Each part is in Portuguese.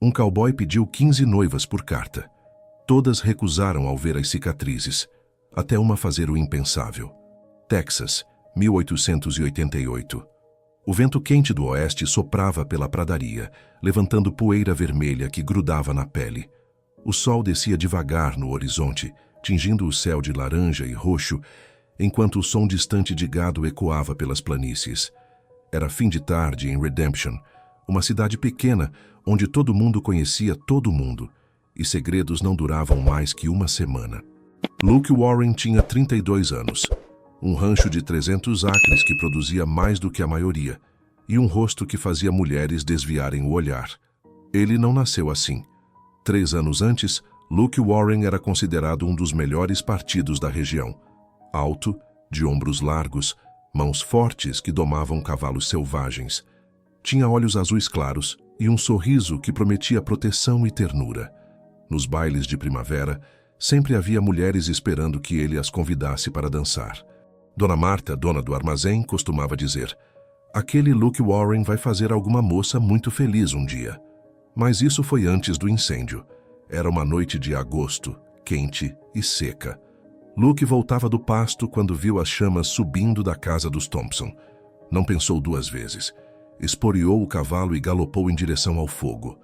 Um cowboy pediu 15 noivas por carta. Todas recusaram ao ver as cicatrizes, até uma fazer o impensável. Texas, 1888. O vento quente do oeste soprava pela pradaria, levantando poeira vermelha que grudava na pele. O sol descia devagar no horizonte, tingindo o céu de laranja e roxo, enquanto o som distante de gado ecoava pelas planícies. Era fim de tarde em Redemption, uma cidade pequena onde todo mundo conhecia todo mundo, e segredos não duravam mais que uma semana. Luke Warren tinha 32 anos, um rancho de 300 acres que produzia mais do que a maioria, e um rosto que fazia mulheres desviarem o olhar. Ele não nasceu assim. 3 anos antes, Luke Warren era considerado um dos melhores partidos da região. Alto, de ombros largos, mãos fortes que domavam cavalos selvagens. Tinha olhos azuis claros e um sorriso que prometia proteção e ternura. Nos bailes de primavera, sempre havia mulheres esperando que ele as convidasse para dançar. Dona Marta, dona do armazém, costumava dizer: "Aquele Luke Warren vai fazer alguma moça muito feliz um dia." Mas isso foi antes do incêndio. Era uma noite de agosto, quente e seca. Luke voltava do pasto quando viu as chamas subindo da casa dos Thompson. Não pensou 2 vezes. Esporeou o cavalo e galopou em direção ao fogo.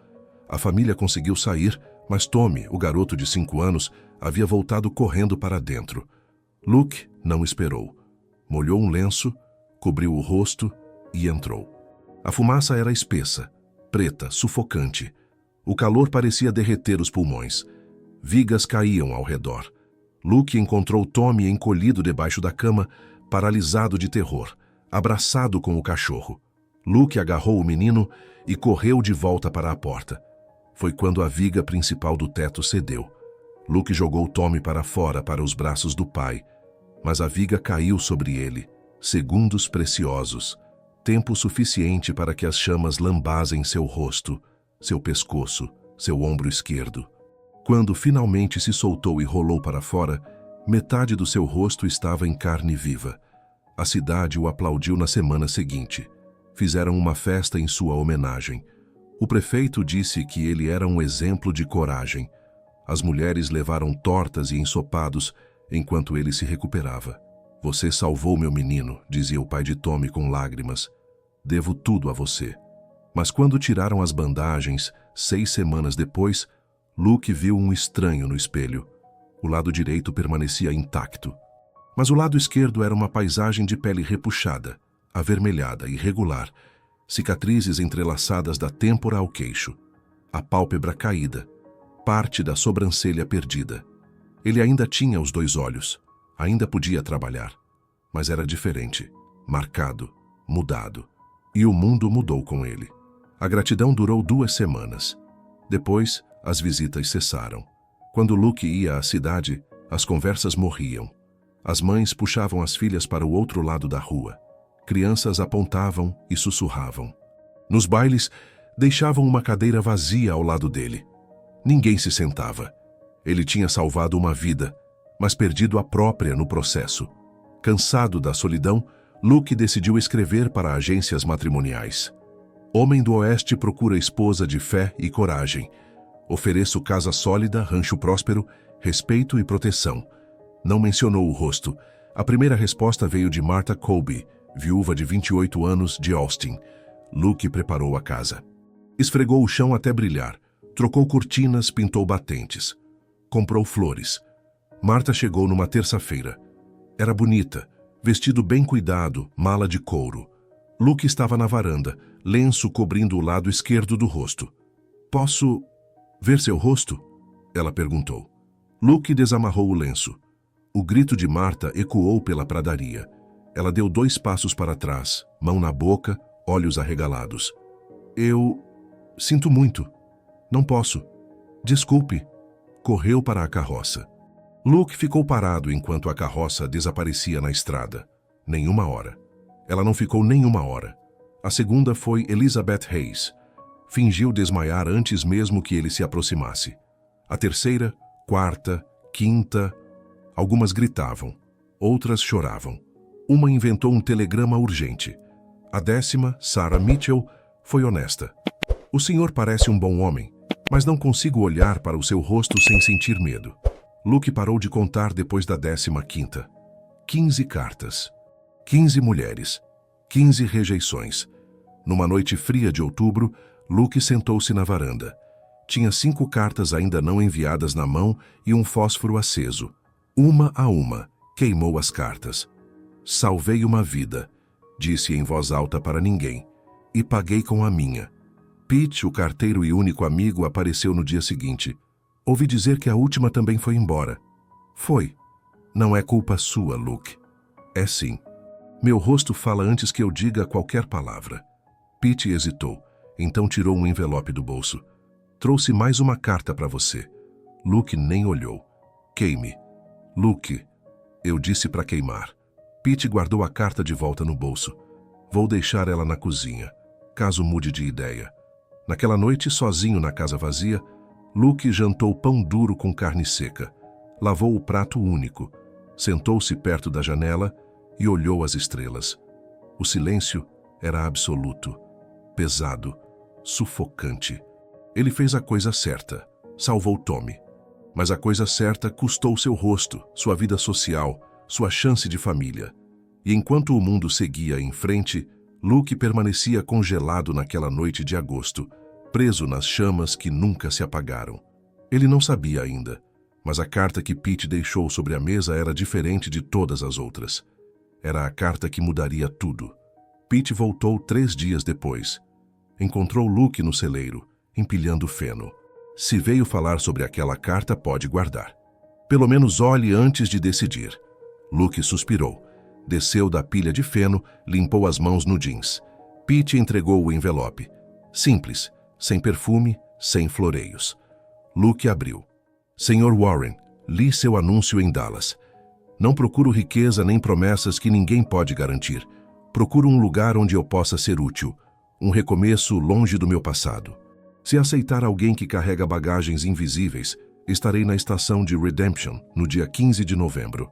A família conseguiu sair, mas Tommy, o garoto de 5 anos, havia voltado correndo para dentro. Luke não esperou. Molhou um lenço, cobriu o rosto e entrou. A fumaça era espessa, preta, sufocante. O calor parecia derreter os pulmões. Vigas caíam ao redor. Luke encontrou Tommy encolhido debaixo da cama, paralisado de terror, abraçado com o cachorro. Luke agarrou o menino e correu de volta para a porta. Foi quando a viga principal do teto cedeu. Luke jogou Tommy para fora, para os braços do pai, mas a viga caiu sobre ele. Segundos preciosos, tempo suficiente para que as chamas lambazem seu rosto, seu pescoço, seu ombro esquerdo. Quando finalmente se soltou e rolou para fora, metade do seu rosto estava em carne viva. A cidade o aplaudiu na semana seguinte. Fizeram uma festa em sua homenagem. O prefeito disse que ele era um exemplo de coragem. As mulheres levaram tortas e ensopados enquanto ele se recuperava. "Você salvou meu menino", dizia o pai de Tommy com lágrimas. "Devo tudo a você." Mas quando tiraram as bandagens, 6 semanas depois, Luke viu um estranho no espelho. O lado direito permanecia intacto, mas o lado esquerdo era uma paisagem de pele repuxada, avermelhada, irregular, cicatrizes entrelaçadas da têmpora ao queixo, a pálpebra caída, parte da sobrancelha perdida. Ele ainda tinha os 2 olhos, ainda podia trabalhar, mas era diferente, marcado, mudado, e o mundo mudou com ele. A gratidão durou 2 semanas. Depois, as visitas cessaram. Quando Luke ia à cidade, as conversas morriam. As mães puxavam as filhas para o outro lado da rua. Crianças apontavam e sussurravam. Nos bailes, deixavam uma cadeira vazia ao lado dele. Ninguém se sentava. Ele tinha salvado uma vida, mas perdido a própria no processo. Cansado da solidão, Luke decidiu escrever para agências matrimoniais. Homem do Oeste procura esposa de fé e coragem. Ofereço casa sólida, rancho próspero, respeito e proteção. Não mencionou o rosto. A primeira resposta veio de Martha Colby, viúva de 28 anos de Austin. Luke preparou a casa. Esfregou o chão até brilhar. Trocou cortinas, pintou batentes. Comprou flores. Martha chegou numa terça-feira. Era bonita, vestido bem cuidado, mala de couro. Luke estava na varanda, lenço cobrindo o lado esquerdo do rosto. "Posso ver seu rosto?" ela perguntou. Luke desamarrou o lenço. O grito de Martha ecoou pela pradaria. Ela deu 2 passos para trás, mão na boca, olhos arregalados. "Eu sinto muito. Não posso. Desculpe." Correu para a carroça. Luke ficou parado enquanto a carroça desaparecia na estrada. Nenhuma hora. Ela não ficou nenhuma hora. A segunda foi Elizabeth Hayes. Fingiu desmaiar antes mesmo que ele se aproximasse. A terceira, quarta, quinta... Algumas gritavam, outras choravam. Uma inventou um telegrama urgente. A 10ª, Sarah Mitchell, foi honesta. "O senhor parece um bom homem. Mas não consigo olhar para o seu rosto sem sentir medo. Luke parou de contar depois da 15ª. 15 cartas. 15 mulheres. 15 rejeições. Numa noite fria de outubro, Luke sentou-se na varanda. Tinha 5 cartas ainda não enviadas na mão e um fósforo aceso. Uma a uma, queimou as cartas. Salvei uma vida, disse em voz alta para ninguém, e paguei com a minha. Pete, o carteiro e único amigo, apareceu no dia seguinte. Ouvi dizer que a última também foi embora. Foi. Não é culpa sua, Luke. É sim. Meu rosto fala antes que eu diga qualquer palavra. Pete hesitou, então tirou um envelope do bolso. Trouxe mais uma carta para você. Luke nem olhou. Queime. Luke, eu disse para queimar. Pete guardou a carta de volta no bolso. Vou deixar ela na cozinha, caso mude de ideia. Naquela noite, sozinho na casa vazia, Luke jantou pão duro com carne seca. Lavou o prato único. Sentou-se perto da janela e olhou as estrelas. O silêncio era absoluto, pesado, sufocante. Ele fez a coisa certa, salvou Tommy. Mas a coisa certa custou seu rosto, sua vida social, sua chance de família. E enquanto o mundo seguia em frente, Luke permanecia congelado naquela noite de agosto, preso nas chamas que nunca se apagaram. Ele não sabia ainda, mas a carta que Pete deixou sobre a mesa era diferente de todas as outras. Era a carta que mudaria tudo. Pete voltou 3 dias depois. Encontrou Luke no celeiro, empilhando feno. Se veio falar sobre aquela carta, pode guardar. Pelo menos olhe antes de decidir. Luke suspirou. Desceu da pilha de feno, limpou as mãos no jeans. Pete entregou o envelope. Simples, sem perfume, sem floreios. Luke abriu. Sr. Warren, li seu anúncio em Dallas. Não procuro riqueza nem promessas que ninguém pode garantir. Procuro um lugar onde eu possa ser útil. Um recomeço longe do meu passado. Se aceitar alguém que carrega bagagens invisíveis, estarei na estação de Redemption, no dia 15 de novembro.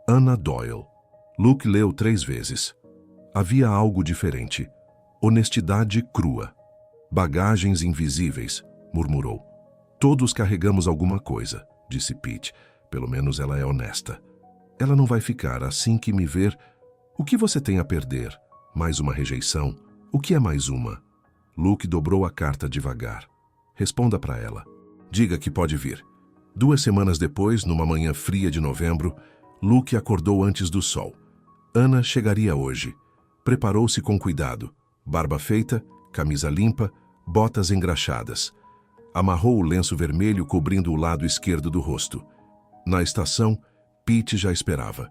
Anna Doyle. Luke leu 3 vezes. Havia algo diferente. Honestidade crua. Bagagens invisíveis, murmurou. Todos carregamos alguma coisa, disse Pete. Pelo menos ela é honesta. Ela não vai ficar assim que me ver. O que você tem a perder? Mais uma rejeição? O que é mais uma? Luke dobrou a carta devagar. Responda para ela. Diga que pode vir. 2 semanas depois, numa manhã fria de novembro, Luke acordou antes do sol. Anna chegaria hoje. Preparou-se com cuidado. Barba feita, camisa limpa, botas engraxadas. Amarrou o lenço vermelho cobrindo o lado esquerdo do rosto. Na estação, Pete já esperava.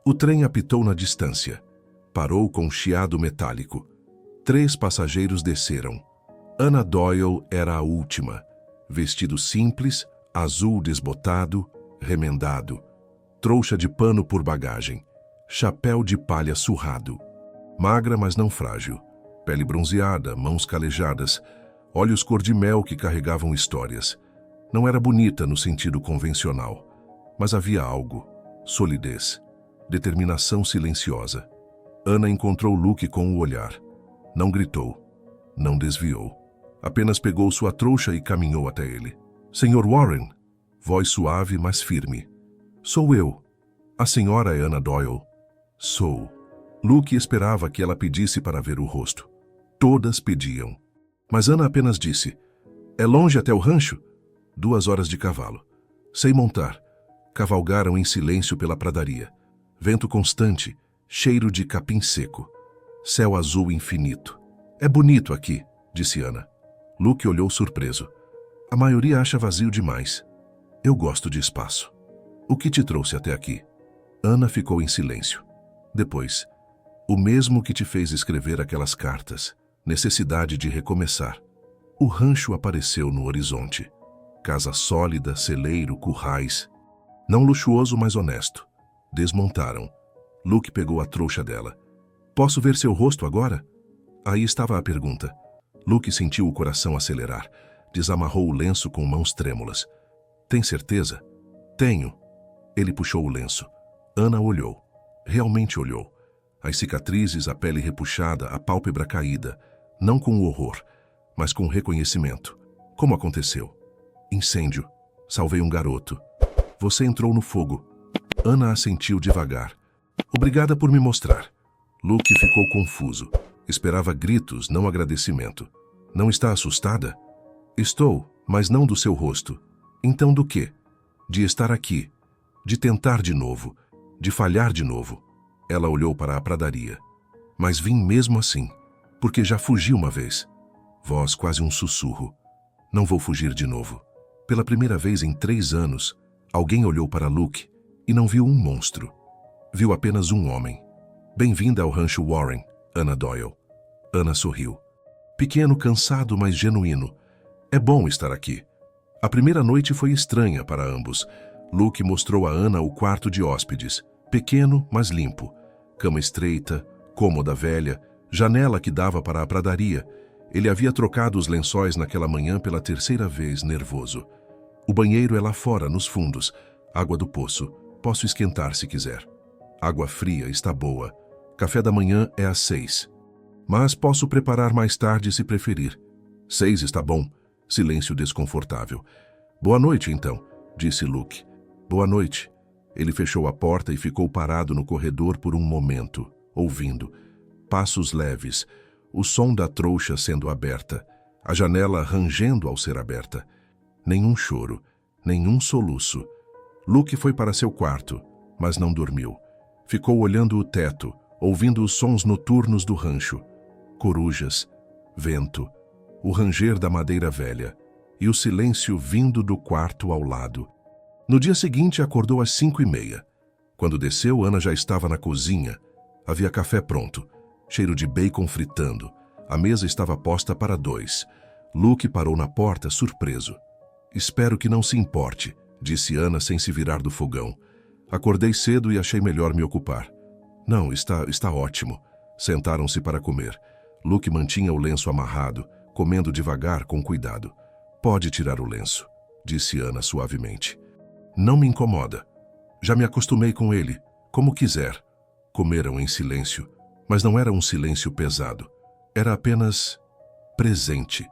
O trem apitou na distância. Parou com um chiado metálico. 3 passageiros desceram. Anna Doyle era a última. Vestido simples, azul desbotado, remendado. Trouxa de pano por bagagem. Chapéu de palha surrado. Magra, mas não frágil. Pele bronzeada, mãos calejadas. Olhos cor de mel que carregavam histórias. Não era bonita no sentido convencional. Mas havia algo. Solidez. Determinação silenciosa. Anna encontrou Luke com o olhar. Não gritou. Não desviou. Apenas pegou sua trouxa e caminhou até ele. Sr. Warren. Voz suave, mas firme. Sou eu. A senhora é Anna Doyle. Sou. Luke esperava que ela pedisse para ver o rosto. Todas pediam. Mas Anna apenas disse. É longe até o rancho? 2 horas de cavalo. Sei montar. Cavalgaram em silêncio pela pradaria. Vento constante, cheiro de capim seco. Céu azul infinito. É bonito aqui, disse Anna. Luke olhou surpreso. A maioria acha vazio demais. Eu gosto de espaço. O que te trouxe até aqui? Anna ficou em silêncio. Depois, o mesmo que te fez escrever aquelas cartas. Necessidade de recomeçar. O rancho apareceu no horizonte. Casa sólida, celeiro, currais. Não luxuoso, mas honesto. Desmontaram. Luke pegou a trouxa dela. Posso ver seu rosto agora? Aí estava a pergunta. Luke sentiu o coração acelerar. Desamarrou o lenço com mãos trêmulas. Tem certeza? Tenho. Ele puxou o lenço. Anna olhou. Realmente olhou. As cicatrizes, a pele repuxada, a pálpebra caída. Não com horror, mas com reconhecimento. Como aconteceu? Incêndio. Salvei um garoto. Você entrou no fogo. Ana assentiu devagar. Obrigada por me mostrar. Luke ficou confuso. Esperava gritos, não agradecimento. Não está assustada? Estou, mas não do seu rosto. Então do quê? De estar aqui. De tentar de novo. De falhar de novo. Ela olhou para a pradaria. Mas vim mesmo assim, porque já fugi uma vez. Voz quase um sussurro. Não vou fugir de novo. Pela primeira vez em 3 anos, alguém olhou para Luke e não viu um monstro. Viu apenas um homem. Bem-vinda ao rancho Warren, Ana Doyle. Ana sorriu. Pequeno, cansado, mas genuíno. É bom estar aqui. A primeira noite foi estranha para ambos. Luke mostrou a Ana o quarto de hóspedes. Pequeno, mas limpo. Cama estreita, cômoda velha, janela que dava para a pradaria. Ele havia trocado os lençóis naquela manhã pela 3ª vez, nervoso. O banheiro é lá fora, nos fundos. Água do poço. Posso esquentar se quiser. Água fria está boa. Café da manhã é às 6. Mas posso preparar mais tarde se preferir. 6 está bom. Silêncio desconfortável. Boa noite, então, disse Luke. Boa noite. Ele fechou a porta e ficou parado no corredor por um momento, ouvindo. Passos leves. O som da trouxa sendo aberta. A janela rangendo ao ser aberta. Nenhum choro. Nenhum soluço. Luke foi para seu quarto, mas não dormiu. Ficou olhando o teto, ouvindo os sons noturnos do rancho. Corujas, vento, o ranger da madeira velha e o silêncio vindo do quarto ao lado. No dia seguinte, acordou às 5:30. Quando desceu, Ana já estava na cozinha. Havia café pronto, cheiro de bacon fritando. A mesa estava posta para 2. Luke parou na porta, surpreso. Espero que não se importe, disse Ana sem se virar do fogão. Acordei cedo e achei melhor me ocupar. Não, está ótimo. Sentaram-se para comer. Luke mantinha o lenço amarrado, comendo devagar, com cuidado. Pode tirar o lenço, disse Ana suavemente. Não me incomoda. Já me acostumei com ele, como quiser. Comeram em silêncio, mas não era um silêncio pesado. Era apenas presente.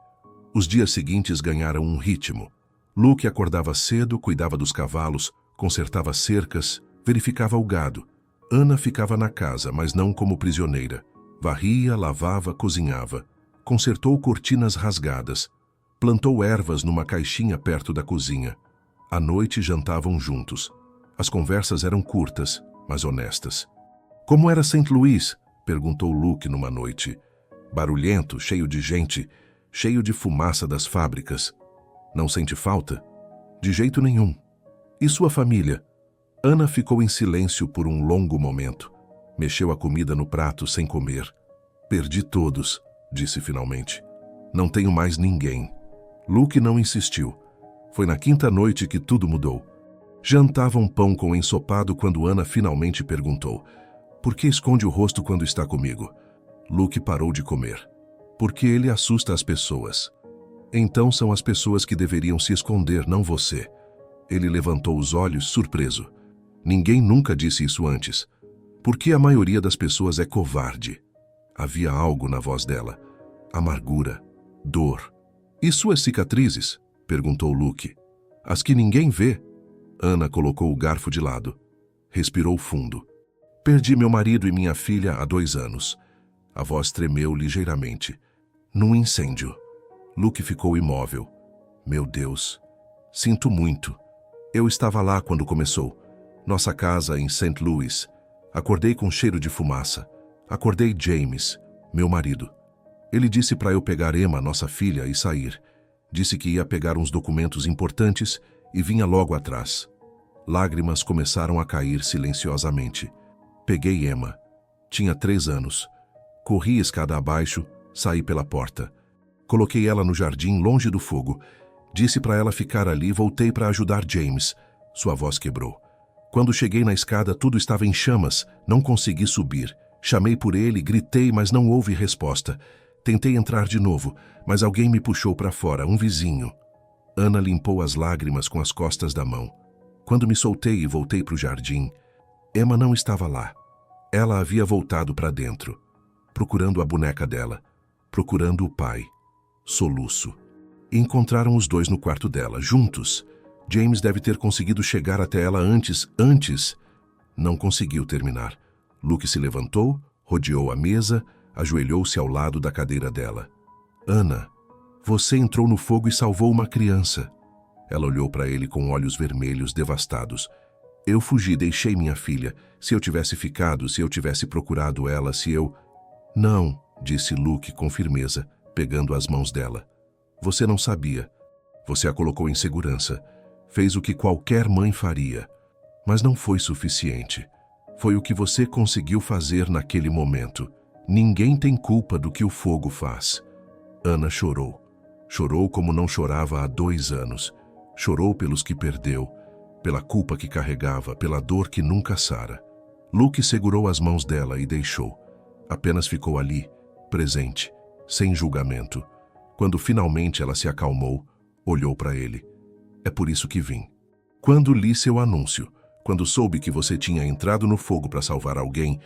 Os dias seguintes ganharam um ritmo. Luke acordava cedo, cuidava dos cavalos, consertava cercas, verificava o gado. Ana ficava na casa, mas não como prisioneira. Varria, lavava, cozinhava. Consertou cortinas rasgadas. Plantou ervas numa caixinha perto da cozinha. À noite jantavam juntos. As conversas eram curtas, mas honestas. Como era St. Louis? Perguntou Luke numa noite. Barulhento, cheio de gente, cheio de fumaça das fábricas. Não sente falta? De jeito nenhum. E sua família? Ana ficou em silêncio por um longo momento. Mexeu a comida no prato sem comer. Perdi todos, disse finalmente. Não tenho mais ninguém. Luke não insistiu. Foi na 5ª noite que tudo mudou. Jantavam pão com ensopado quando Ana finalmente perguntou: por que esconde o rosto quando está comigo? Luke parou de comer. Porque ele assusta as pessoas. Então são as pessoas que deveriam se esconder, não você. Ele levantou os olhos, surpreso. Ninguém nunca disse isso antes. Porque a maioria das pessoas é covarde. Havia algo na voz dela. Amargura, dor. E suas cicatrizes? Perguntou Luke. As que ninguém vê. Ana colocou o garfo de lado. Respirou fundo. Perdi meu marido e minha filha há 2 anos. A voz tremeu ligeiramente. Num incêndio. Luke ficou imóvel. Meu Deus. Sinto muito. Eu estava lá quando começou. Nossa casa em St. Louis. Acordei com cheiro de fumaça. Acordei James, meu marido. Ele disse para eu pegar Emma, nossa filha, e sair. Disse que ia pegar uns documentos importantes e vinha logo atrás. Lágrimas começaram a cair silenciosamente. Peguei Emma. Tinha 3 anos. Corri escada abaixo, saí pela porta. Coloquei ela no jardim, longe do fogo. Disse para ela ficar ali e voltei para ajudar James. Sua voz quebrou. Quando cheguei na escada, tudo estava em chamas. Não consegui subir. Chamei por ele, gritei, mas não houve resposta. Tentei entrar de novo, mas alguém me puxou para fora, um vizinho. Ana limpou as lágrimas com as costas da mão. Quando me soltei e voltei para o jardim, Emma não estava lá. Ela havia voltado para dentro, procurando a boneca dela, procurando o pai. Soluço. e encontraram os dois no quarto dela, juntos. James deve ter conseguido chegar até ela antes. Não conseguiu terminar. Luke se levantou, rodeou a mesa, ajoelhou-se ao lado da cadeira dela. Ana, você entrou no fogo e salvou uma criança. Ela olhou para ele com olhos vermelhos, devastados. Eu fugi, deixei minha filha. Se eu tivesse ficado, se eu tivesse procurado ela, se eu... Não, disse Luke com firmeza, pegando as mãos dela. Você não sabia. Você a colocou em segurança. Fez o que qualquer mãe faria. Mas não foi suficiente. Foi o que você conseguiu fazer naquele momento. Ninguém tem culpa do que o fogo faz. Ana chorou. Chorou como não chorava há 2 anos. Chorou pelos que perdeu, pela culpa que carregava, pela dor que nunca sara. Luke segurou as mãos dela e deixou. Apenas ficou ali, presente, sem julgamento. Quando finalmente ela se acalmou, olhou para ele. É por isso que vim. Quando li seu anúncio, quando soube que você tinha entrado no fogo para salvar alguém,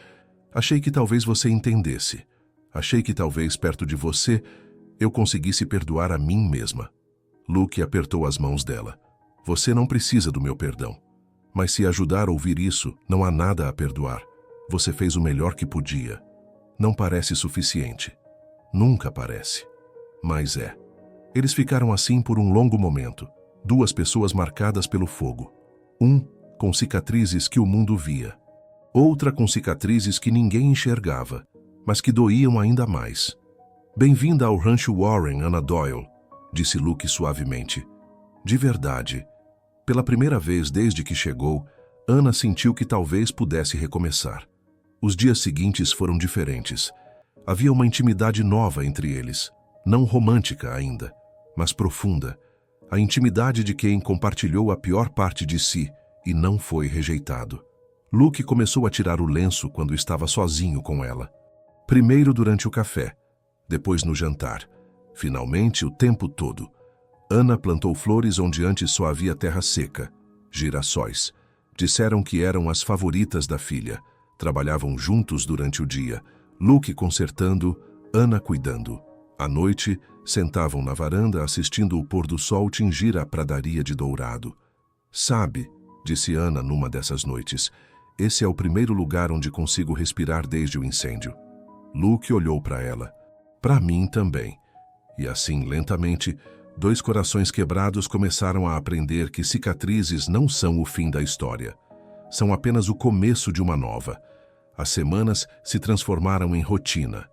achei que talvez você entendesse. Achei que talvez perto de você eu conseguisse perdoar a mim mesma. Luke apertou as mãos dela. Você não precisa do meu perdão. Mas se ajudar a ouvir isso, não há nada a perdoar. Você fez o melhor que podia. Não parece suficiente. Nunca parece. Mas é. Eles ficaram assim por um longo momento. 2 pessoas marcadas pelo fogo. Um com cicatrizes que o mundo via. Outra com cicatrizes que ninguém enxergava, mas que doíam ainda mais. Bem-vinda ao Rancho Warren, Ana Doyle, disse Luke suavemente. De verdade. Pela primeira vez desde que chegou, Ana sentiu que talvez pudesse recomeçar. Os dias seguintes foram diferentes. Havia uma intimidade nova entre eles. Não romântica ainda, mas profunda. A intimidade de quem compartilhou a pior parte de si e não foi rejeitado. Luke começou a tirar o lenço quando estava sozinho com ela. Primeiro durante o café, depois no jantar. Finalmente, o tempo todo. Ana plantou flores onde antes só havia terra seca. Girassóis. Disseram que eram as favoritas da filha. Trabalhavam juntos durante o dia. Luke consertando, Ana cuidando. À noite, sentavam na varanda assistindo o pôr do sol tingir a pradaria de dourado. Sabe, disse Ana numa dessas noites, esse é o primeiro lugar onde consigo respirar desde o incêndio. Luke olhou para ela. Para mim também. E assim, lentamente, 2 corações quebrados começaram a aprender que cicatrizes não são o fim da história. São apenas o começo de uma nova. As semanas se transformaram em rotina.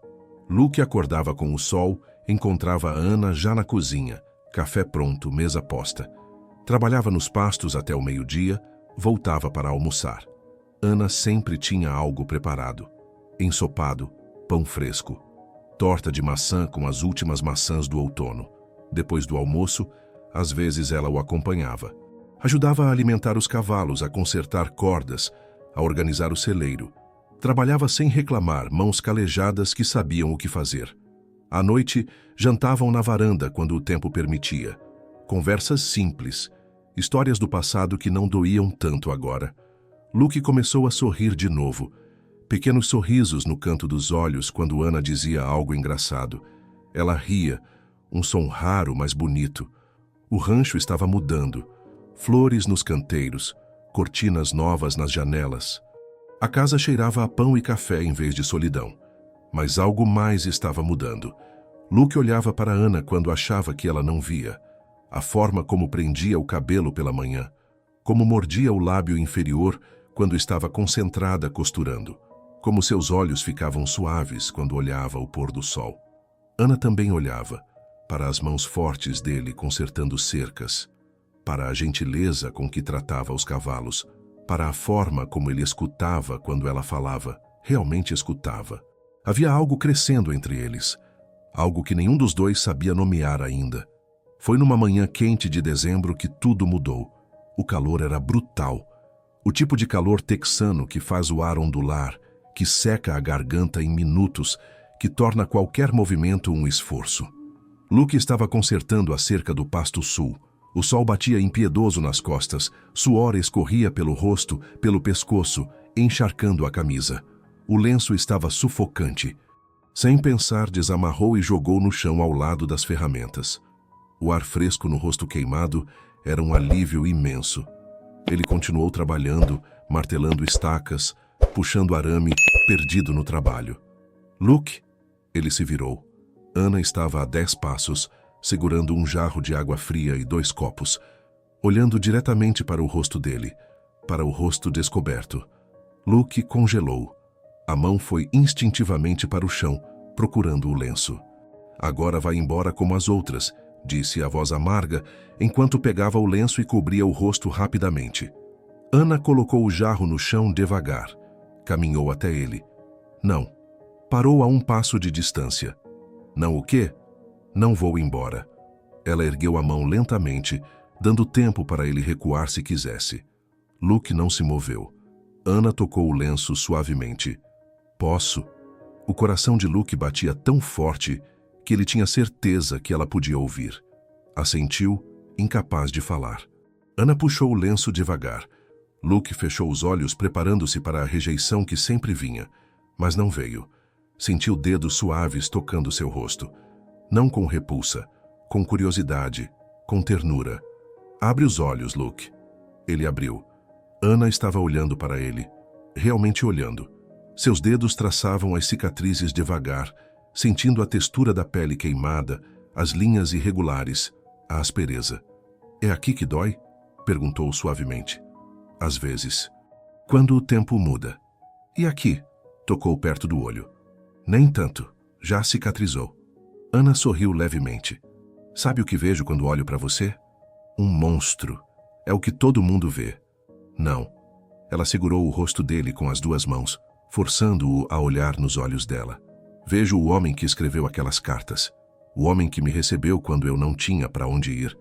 Luke acordava com o sol, encontrava Ana já na cozinha, café pronto, mesa posta. Trabalhava nos pastos até o meio-dia, voltava para almoçar. Ana sempre tinha algo preparado. Ensopado, pão fresco, torta de maçã com as últimas maçãs do outono. Depois do almoço, às vezes ela o acompanhava. Ajudava a alimentar os cavalos, a consertar cordas, a organizar o celeiro. Trabalhava sem reclamar, mãos calejadas que sabiam o que fazer. À noite, jantavam na varanda quando o tempo permitia. Conversas simples, histórias do passado que não doíam tanto agora. Luke começou a sorrir de novo. Pequenos sorrisos no canto dos olhos quando Ana dizia algo engraçado. Ela ria, um som raro, mas bonito. O rancho estava mudando. Flores nos canteiros, cortinas novas nas janelas. A casa cheirava a pão e café em vez de solidão. Mas algo mais estava mudando. Luke olhava para Ana quando achava que ela não via. A forma como prendia o cabelo pela manhã. Como mordia o lábio inferior quando estava concentrada costurando. Como seus olhos ficavam suaves quando olhava o pôr do sol. Ana também olhava para as mãos fortes dele consertando cercas, para a gentileza com que tratava os cavalos, para a forma como ele escutava quando ela falava, realmente escutava. Havia algo crescendo entre eles, algo que nenhum dos dois sabia nomear ainda. Foi numa manhã quente de dezembro que tudo mudou. O calor era brutal. O tipo de calor texano que faz o ar ondular, que seca a garganta em minutos, que torna qualquer movimento um esforço. Luke estava consertando a cerca do pasto sul. O sol batia impiedoso nas costas, suor escorria pelo rosto, pelo pescoço, encharcando a camisa. O lenço estava sufocante. Sem pensar, desamarrou e jogou no chão ao lado das ferramentas. O ar fresco no rosto queimado era um alívio imenso. Ele continuou trabalhando, martelando estacas, puxando arame, perdido no trabalho. Luke! Ele se virou. Ana estava a 10 passos, segurando um jarro de água fria e 2 copos, olhando diretamente para o rosto dele, para o rosto descoberto. Luke congelou. A mão foi instintivamente para o chão, procurando o lenço. Agora vai embora como as outras, disse a voz amarga, enquanto pegava o lenço e cobria o rosto rapidamente. Ana colocou o jarro no chão devagar. Caminhou até ele. Não. Parou a 1 passo de distância. Não o quê? Não vou embora. Ela ergueu a mão lentamente, dando tempo para ele recuar se quisesse. Luke não se moveu. Ana tocou o lenço suavemente. Posso? O coração de Luke batia tão forte que ele tinha certeza que ela podia ouvir. Assentiu, incapaz de falar. Ana puxou o lenço devagar. Luke fechou os olhos, preparando-se para a rejeição que sempre vinha, mas não veio. Sentiu dedos suaves tocando seu rosto. Não com repulsa, com curiosidade, com ternura. Abre os olhos, Luke. Ele abriu. Ana estava olhando para ele, realmente olhando. Seus dedos traçavam as cicatrizes devagar, sentindo a textura da pele queimada, as linhas irregulares, a aspereza. É aqui que dói? Perguntou suavemente. Às vezes. Quando o tempo muda. E aqui? Tocou perto do olho. Nem tanto. Já cicatrizou. Ana sorriu levemente. Sabe o que vejo quando olho para você? Um monstro. É o que todo mundo vê. Não. Ela segurou o rosto dele com as 2 mãos, forçando-o a olhar nos olhos dela. Vejo o homem que escreveu aquelas cartas. O homem que me recebeu quando eu não tinha para onde ir.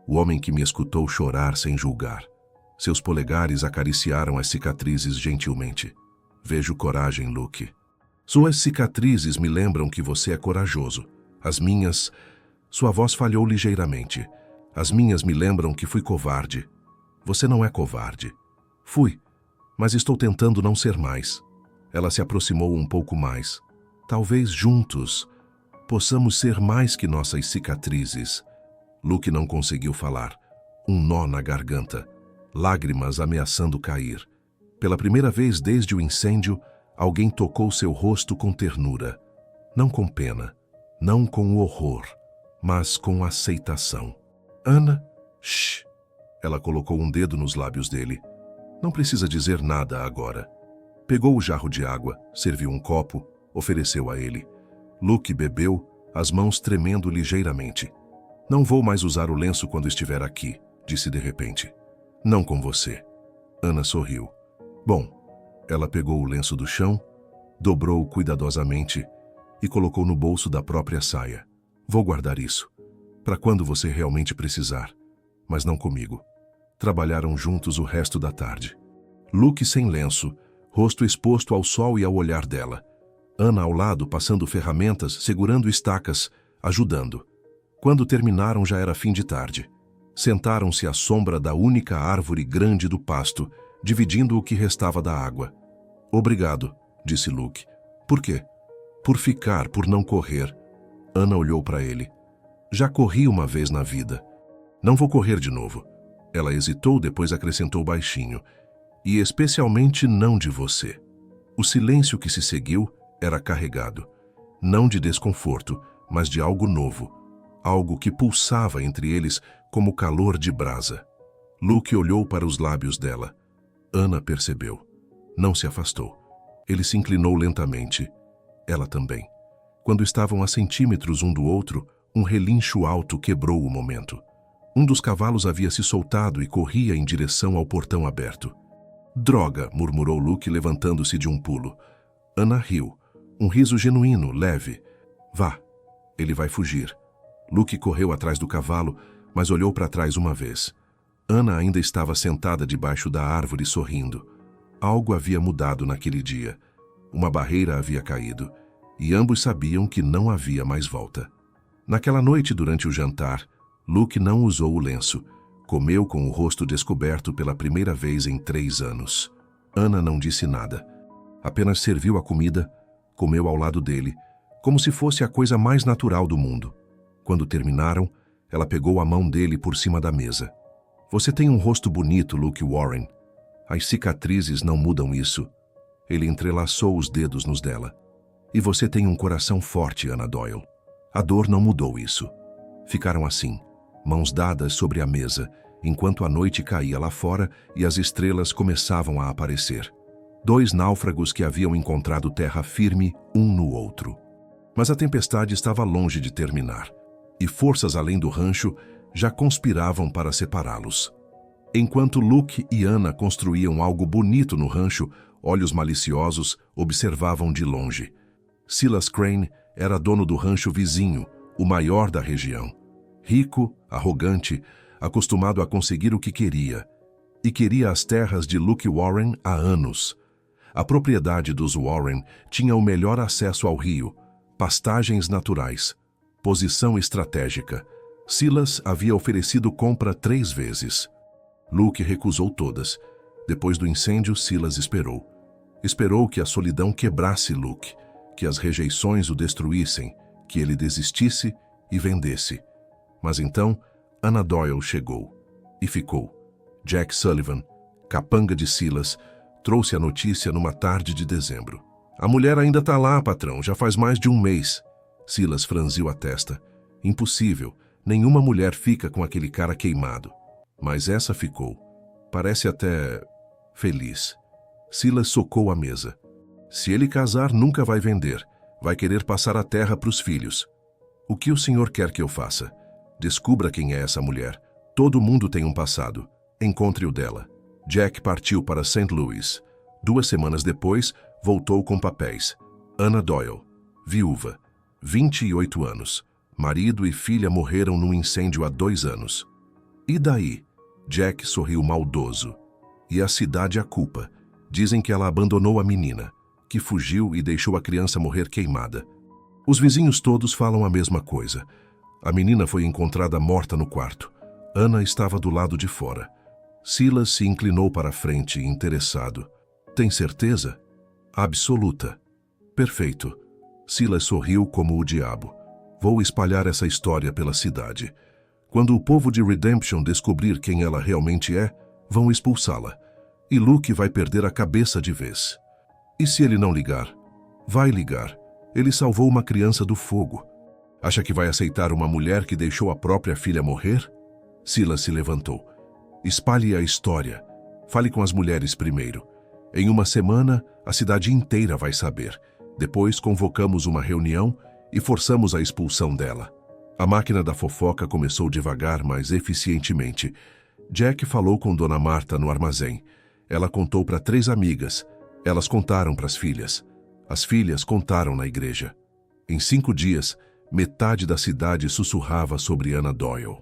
O homem que me escutou chorar sem julgar. Seus polegares acariciaram as cicatrizes gentilmente. Vejo coragem, Luke. Suas cicatrizes me lembram que você é corajoso. As minhas... Sua voz falhou ligeiramente. As minhas me lembram que fui covarde. Você não é covarde. Fui, mas estou tentando não ser mais. Ela se aproximou um pouco mais. Talvez juntos possamos ser mais que nossas cicatrizes. Luke não conseguiu falar. Um nó na garganta. Lágrimas ameaçando cair. Pela primeira vez desde o incêndio, alguém tocou seu rosto com ternura. Não com pena, não com horror, mas com aceitação. Ana, shh. Ela colocou um dedo nos lábios dele. Não precisa dizer nada agora. Pegou o jarro de água, serviu um copo, ofereceu a ele. Luke bebeu, as mãos tremendo ligeiramente. Não vou mais usar o lenço quando estiver aqui, disse de repente. Não com você. Ana sorriu. Bom, ela pegou o lenço do chão, dobrou-o cuidadosamente e colocou no bolso da própria saia. Vou guardar isso, para quando você realmente precisar, mas não comigo. Trabalharam juntos o resto da tarde. Luke sem lenço, rosto exposto ao sol e ao olhar dela. Ana ao lado, passando ferramentas, segurando estacas, ajudando. Quando terminaram já era fim de tarde. Sentaram-se à sombra da única árvore grande do pasto, dividindo o que restava da água. Obrigado, disse Luke. Por quê? Por ficar, por não correr. Ana olhou para ele. Já corri uma vez na vida. Não vou correr de novo. Ela hesitou, depois acrescentou baixinho. E especialmente não de você. O silêncio que se seguiu era carregado. Não de desconforto, mas de algo novo. Algo que pulsava entre eles como calor de brasa. Luke olhou para os lábios dela. Ana percebeu. Não se afastou. Ele se inclinou lentamente. Ela também. Quando estavam a centímetros um do outro, um relincho alto quebrou o momento. Um dos cavalos havia se soltado e corria em direção ao portão aberto. Droga, murmurou Luke, levantando-se de um pulo. Ana riu. Um riso genuíno, leve. Vá. Ele vai fugir. Luke correu atrás do cavalo, mas olhou para trás uma vez. Ana ainda estava sentada debaixo da árvore sorrindo. Algo havia mudado naquele dia. Uma barreira havia caído, e ambos sabiam que não havia mais volta. Naquela noite, durante o jantar, Luke não usou o lenço. Comeu com o rosto descoberto pela primeira vez em 3 anos. Ana não disse nada. Apenas serviu a comida, comeu ao lado dele, como se fosse a coisa mais natural do mundo. Quando terminaram, Ela pegou a mão dele por cima da mesa. Você tem um rosto bonito, Luke Warren. As cicatrizes não mudam isso. Ele entrelaçou os dedos nos dela. E você tem um coração forte, Anna Doyle. A dor não mudou isso. Ficaram assim, mãos dadas sobre a mesa, enquanto a noite caía lá fora e as estrelas começavam a aparecer. 2 náufragos que haviam encontrado terra firme um no outro. Mas a tempestade estava longe de terminar, e forças além do rancho já conspiravam para separá-los. Enquanto Luke e Anna construíam algo bonito no rancho, olhos maliciosos observavam de longe. Silas Crane era dono do rancho vizinho, o maior da região. Rico, arrogante, acostumado a conseguir o que queria. E queria as terras de Luke Warren há anos. A propriedade dos Warren tinha o melhor acesso ao rio, pastagens naturais, posição estratégica. Silas havia oferecido compra 3 vezes. Luke recusou todas. Depois do incêndio, Silas esperou. Esperou que a solidão quebrasse Luke, que as rejeições o destruíssem, que ele desistisse e vendesse. Mas então, Anna Doyle chegou. E ficou. Jack Sullivan, capanga de Silas, trouxe a notícia numa tarde de dezembro. A mulher ainda está lá, patrão, já faz mais de 1 mês. Silas franziu a testa. Impossível, nenhuma mulher fica com aquele cara queimado. Mas essa ficou. Parece até feliz. Silas socou a mesa. Se ele casar, nunca vai vender. Vai querer passar a terra para os filhos. O que o senhor quer que eu faça? Descubra quem é essa mulher. Todo mundo tem um passado. Encontre o dela. Jack partiu para St. Louis. 2 semanas depois, voltou com papéis. Anna Doyle, viúva, 28 anos. Marido e filha morreram num incêndio há 2 anos. E daí? Jack sorriu maldoso. E a cidade a culpa. Dizem que ela abandonou a menina, que fugiu e deixou a criança morrer queimada. Os vizinhos todos falam a mesma coisa. A menina foi encontrada morta no quarto. Anna estava do lado de fora. Silas se inclinou para a frente, interessado. Tem certeza? Absoluta. Perfeito. Silas sorriu como o diabo. Vou espalhar essa história pela cidade. Quando o povo de Redemption descobrir quem ela realmente é, vão expulsá-la. E Luke vai perder a cabeça de vez. E se ele não ligar? Vai ligar. Ele salvou uma criança do fogo. Acha que vai aceitar uma mulher que deixou a própria filha morrer? Silas se levantou. Espalhe a história. Fale com as mulheres primeiro. Em 1 semana, a cidade inteira vai saber. Depois convocamos uma reunião e forçamos a expulsão dela. A máquina da fofoca começou devagar, mas eficientemente. Jack falou com Dona Marta no armazém. Ela contou para 3 amigas. Elas contaram para as filhas. As filhas contaram na igreja. Em 5 dias, metade da cidade sussurrava sobre Anna Doyle.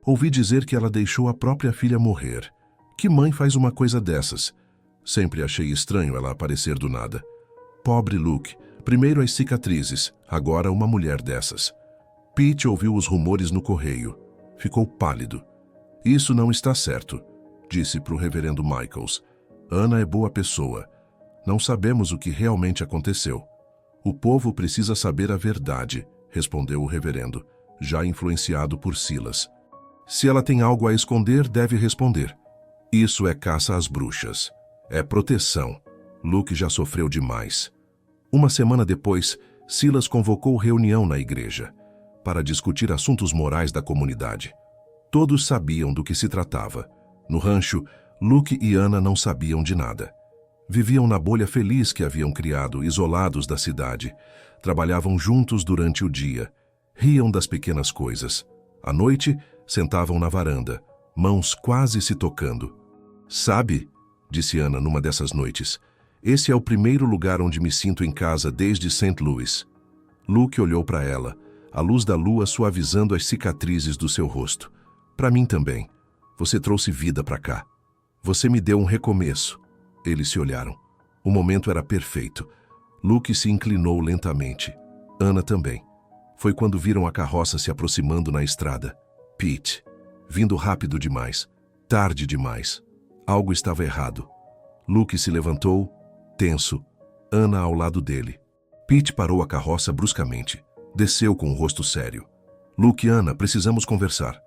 Ouvi dizer que ela deixou a própria filha morrer. Que mãe faz uma coisa dessas? Sempre achei estranho ela aparecer do nada. Pobre Luke. Primeiro as cicatrizes, agora uma mulher dessas. Pete ouviu os rumores no correio. Ficou pálido. Isso não está certo, disse para o reverendo Michaels. Anna é boa pessoa. Não sabemos o que realmente aconteceu. O povo precisa saber a verdade, respondeu o reverendo, já influenciado por Silas. Se ela tem algo a esconder, deve responder. Isso é caça às bruxas. É proteção. Luke já sofreu demais. 1 semana depois, Silas convocou reunião na igreja para discutir assuntos morais da comunidade. Todos sabiam do que se tratava. No rancho, Luke e Anna não sabiam de nada. Viviam na bolha feliz que haviam criado, isolados da cidade. Trabalhavam juntos durante o dia. Riam das pequenas coisas. À noite, sentavam na varanda, mãos quase se tocando. Sabe, disse Anna numa dessas noites, esse é o primeiro lugar onde me sinto em casa desde St. Louis. Luke olhou para ela, a luz da lua suavizando as cicatrizes do seu rosto. Para mim também. Você trouxe vida para cá. Você me deu um recomeço. Eles se olharam. O momento era perfeito. Luke se inclinou lentamente. Anna também. Foi quando viram a carroça se aproximando na estrada. Pete. Vindo rápido demais. Tarde demais. Algo estava errado. Luke se levantou, tenso. Anna ao lado dele. Pete parou a carroça bruscamente. Desceu com o rosto sério. Luke e Ana, precisamos conversar.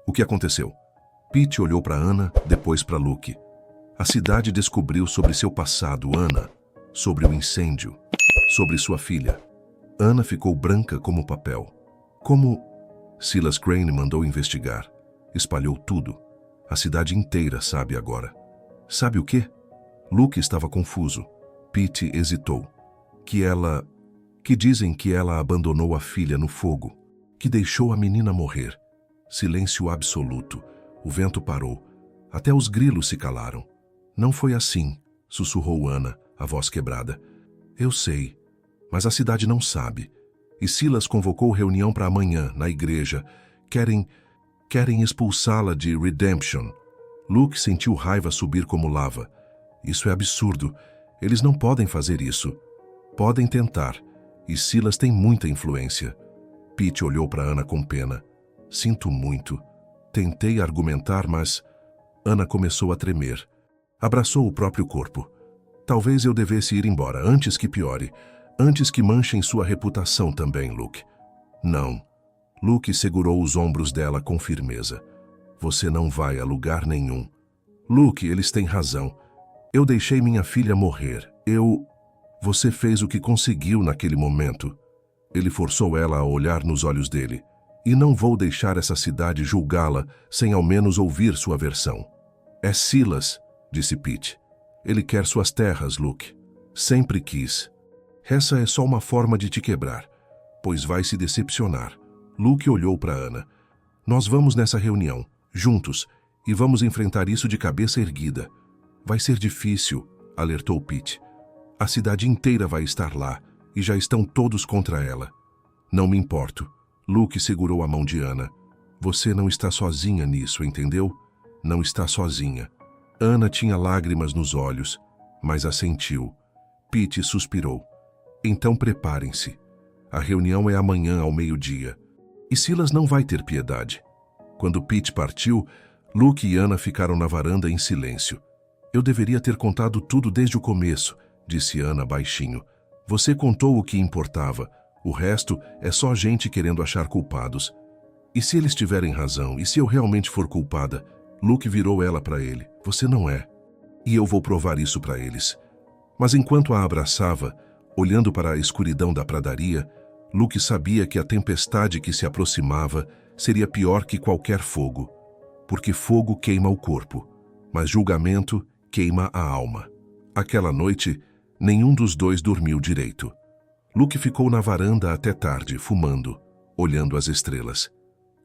O que aconteceu? Pete olhou para Ana, depois para Luke. A cidade descobriu sobre seu passado, Ana, sobre o incêndio, sobre sua filha. Ana ficou branca como papel. Como? Silas Crane mandou investigar. Espalhou tudo. A cidade inteira sabe agora. Sabe o quê? Luke estava confuso. Pete hesitou. Que dizem que ela abandonou a filha no fogo, que deixou a menina morrer. Silêncio absoluto. O vento parou. Até os grilos se calaram. Não foi assim, sussurrou Ana, a voz quebrada. Eu sei, mas a cidade não sabe. E Silas convocou reunião para amanhã, na igreja. Querem expulsá-la de Redemption. Luke sentiu raiva subir como lava. Isso é absurdo. Eles não podem fazer isso. Podem tentar. E Silas tem muita influência. Pete olhou para Ana com pena. Sinto muito. Tentei argumentar, mas... Ana começou a tremer. Abraçou o próprio corpo. Talvez eu devesse ir embora, antes que piore. Antes que manchem sua reputação também, Luke. Não. Luke segurou os ombros dela com firmeza. Você não vai a lugar nenhum. Luke, eles têm razão. Eu deixei minha filha morrer. Você fez o que conseguiu naquele momento. Ele forçou ela a olhar nos olhos dele. E não vou deixar essa cidade julgá-la sem ao menos ouvir sua versão. É Silas, disse Pete. Ele quer suas terras, Luke. Sempre quis. Essa é só uma forma de te quebrar, pois vai se decepcionar. Luke olhou para Ana. Nós vamos nessa reunião, juntos, e vamos enfrentar isso de cabeça erguida. Vai ser difícil, alertou Pete. A cidade inteira vai estar lá, e já estão todos contra ela. Não me importo. Luke segurou a mão de Ana. Você não está sozinha nisso, entendeu? Não está sozinha. Ana tinha lágrimas nos olhos, mas assentiu. Pete suspirou. Então preparem-se. A reunião é amanhã ao meio-dia. E Silas não vai ter piedade. Quando Pete partiu, Luke e Ana ficaram na varanda em silêncio. Eu deveria ter contado tudo desde o começo, disse Ana baixinho. Você contou o que importava. O resto é só gente querendo achar culpados. E se eles tiverem razão? E se eu realmente for culpada? Luke virou ela para ele. Você não é. E eu vou provar isso para eles. Mas enquanto a abraçava, olhando para a escuridão da pradaria, Luke sabia que a tempestade que se aproximava seria pior que qualquer fogo. Porque fogo queima o corpo, mas julgamento queima a alma. Aquela noite, nenhum dos dois dormiu direito. Luke ficou na varanda até tarde, fumando, olhando as estrelas.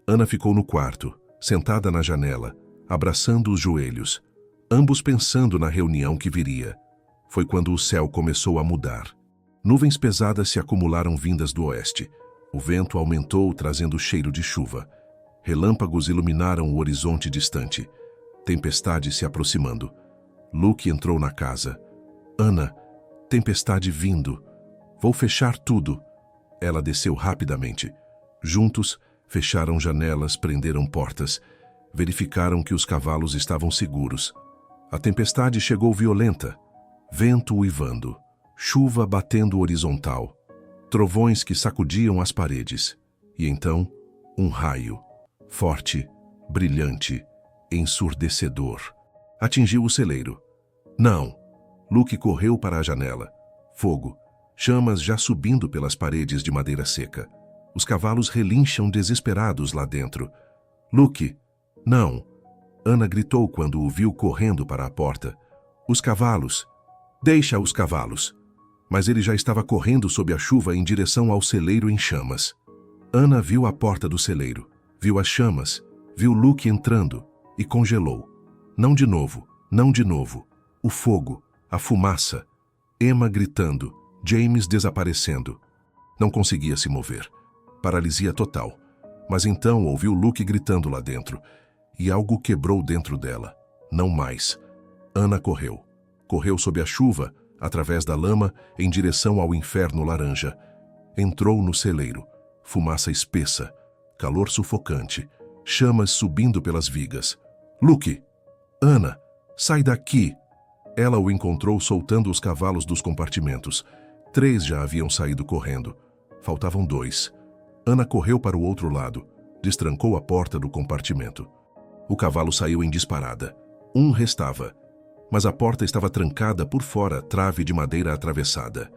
Ana ficou no quarto, sentada na janela, abraçando os joelhos, ambos pensando na reunião que viria. Foi quando o céu começou a mudar. Nuvens pesadas se acumularam vindas do oeste. O vento aumentou, trazendo cheiro de chuva. Relâmpagos iluminaram o horizonte distante. Tempestade se aproximando. Luke entrou na casa. Ana, tempestade vindo. Vou fechar tudo. Ela desceu rapidamente. Juntos, fecharam janelas, prenderam portas. Verificaram que os cavalos estavam seguros. A tempestade chegou violenta. Vento uivando. Chuva batendo horizontal. Trovões que sacudiam as paredes. E então, um raio. Forte, brilhante, ensurdecedor. Atingiu o celeiro. Não! Luke correu para a janela. Fogo. Chamas já subindo pelas paredes de madeira seca. Os cavalos relincham desesperados lá dentro. Luke! Não! Ana gritou quando o viu correndo para a porta. Os cavalos! Deixa os cavalos! Mas ele já estava correndo sob a chuva em direção ao celeiro em chamas. Ana viu a porta do celeiro, viu as chamas, viu Luke entrando e congelou. Não de novo, não de novo. O fogo, a fumaça. Emma gritando, James desaparecendo. Não conseguia se mover. Paralisia total. Mas então ouviu Luke gritando lá dentro. E algo quebrou dentro dela. Não mais. Ana correu. Correu sob a chuva, através da lama, em direção ao inferno laranja. Entrou no celeiro. Fumaça espessa. Calor sufocante. Chamas subindo pelas vigas. Luke! Ana! Sai daqui! Ela o encontrou soltando os cavalos dos compartimentos. 3 já haviam saído correndo. Faltavam 2. Ana correu para o outro lado, destrancou a porta do compartimento. O cavalo saiu em disparada. Um restava, mas a porta estava trancada por fora, trave de madeira atravessada.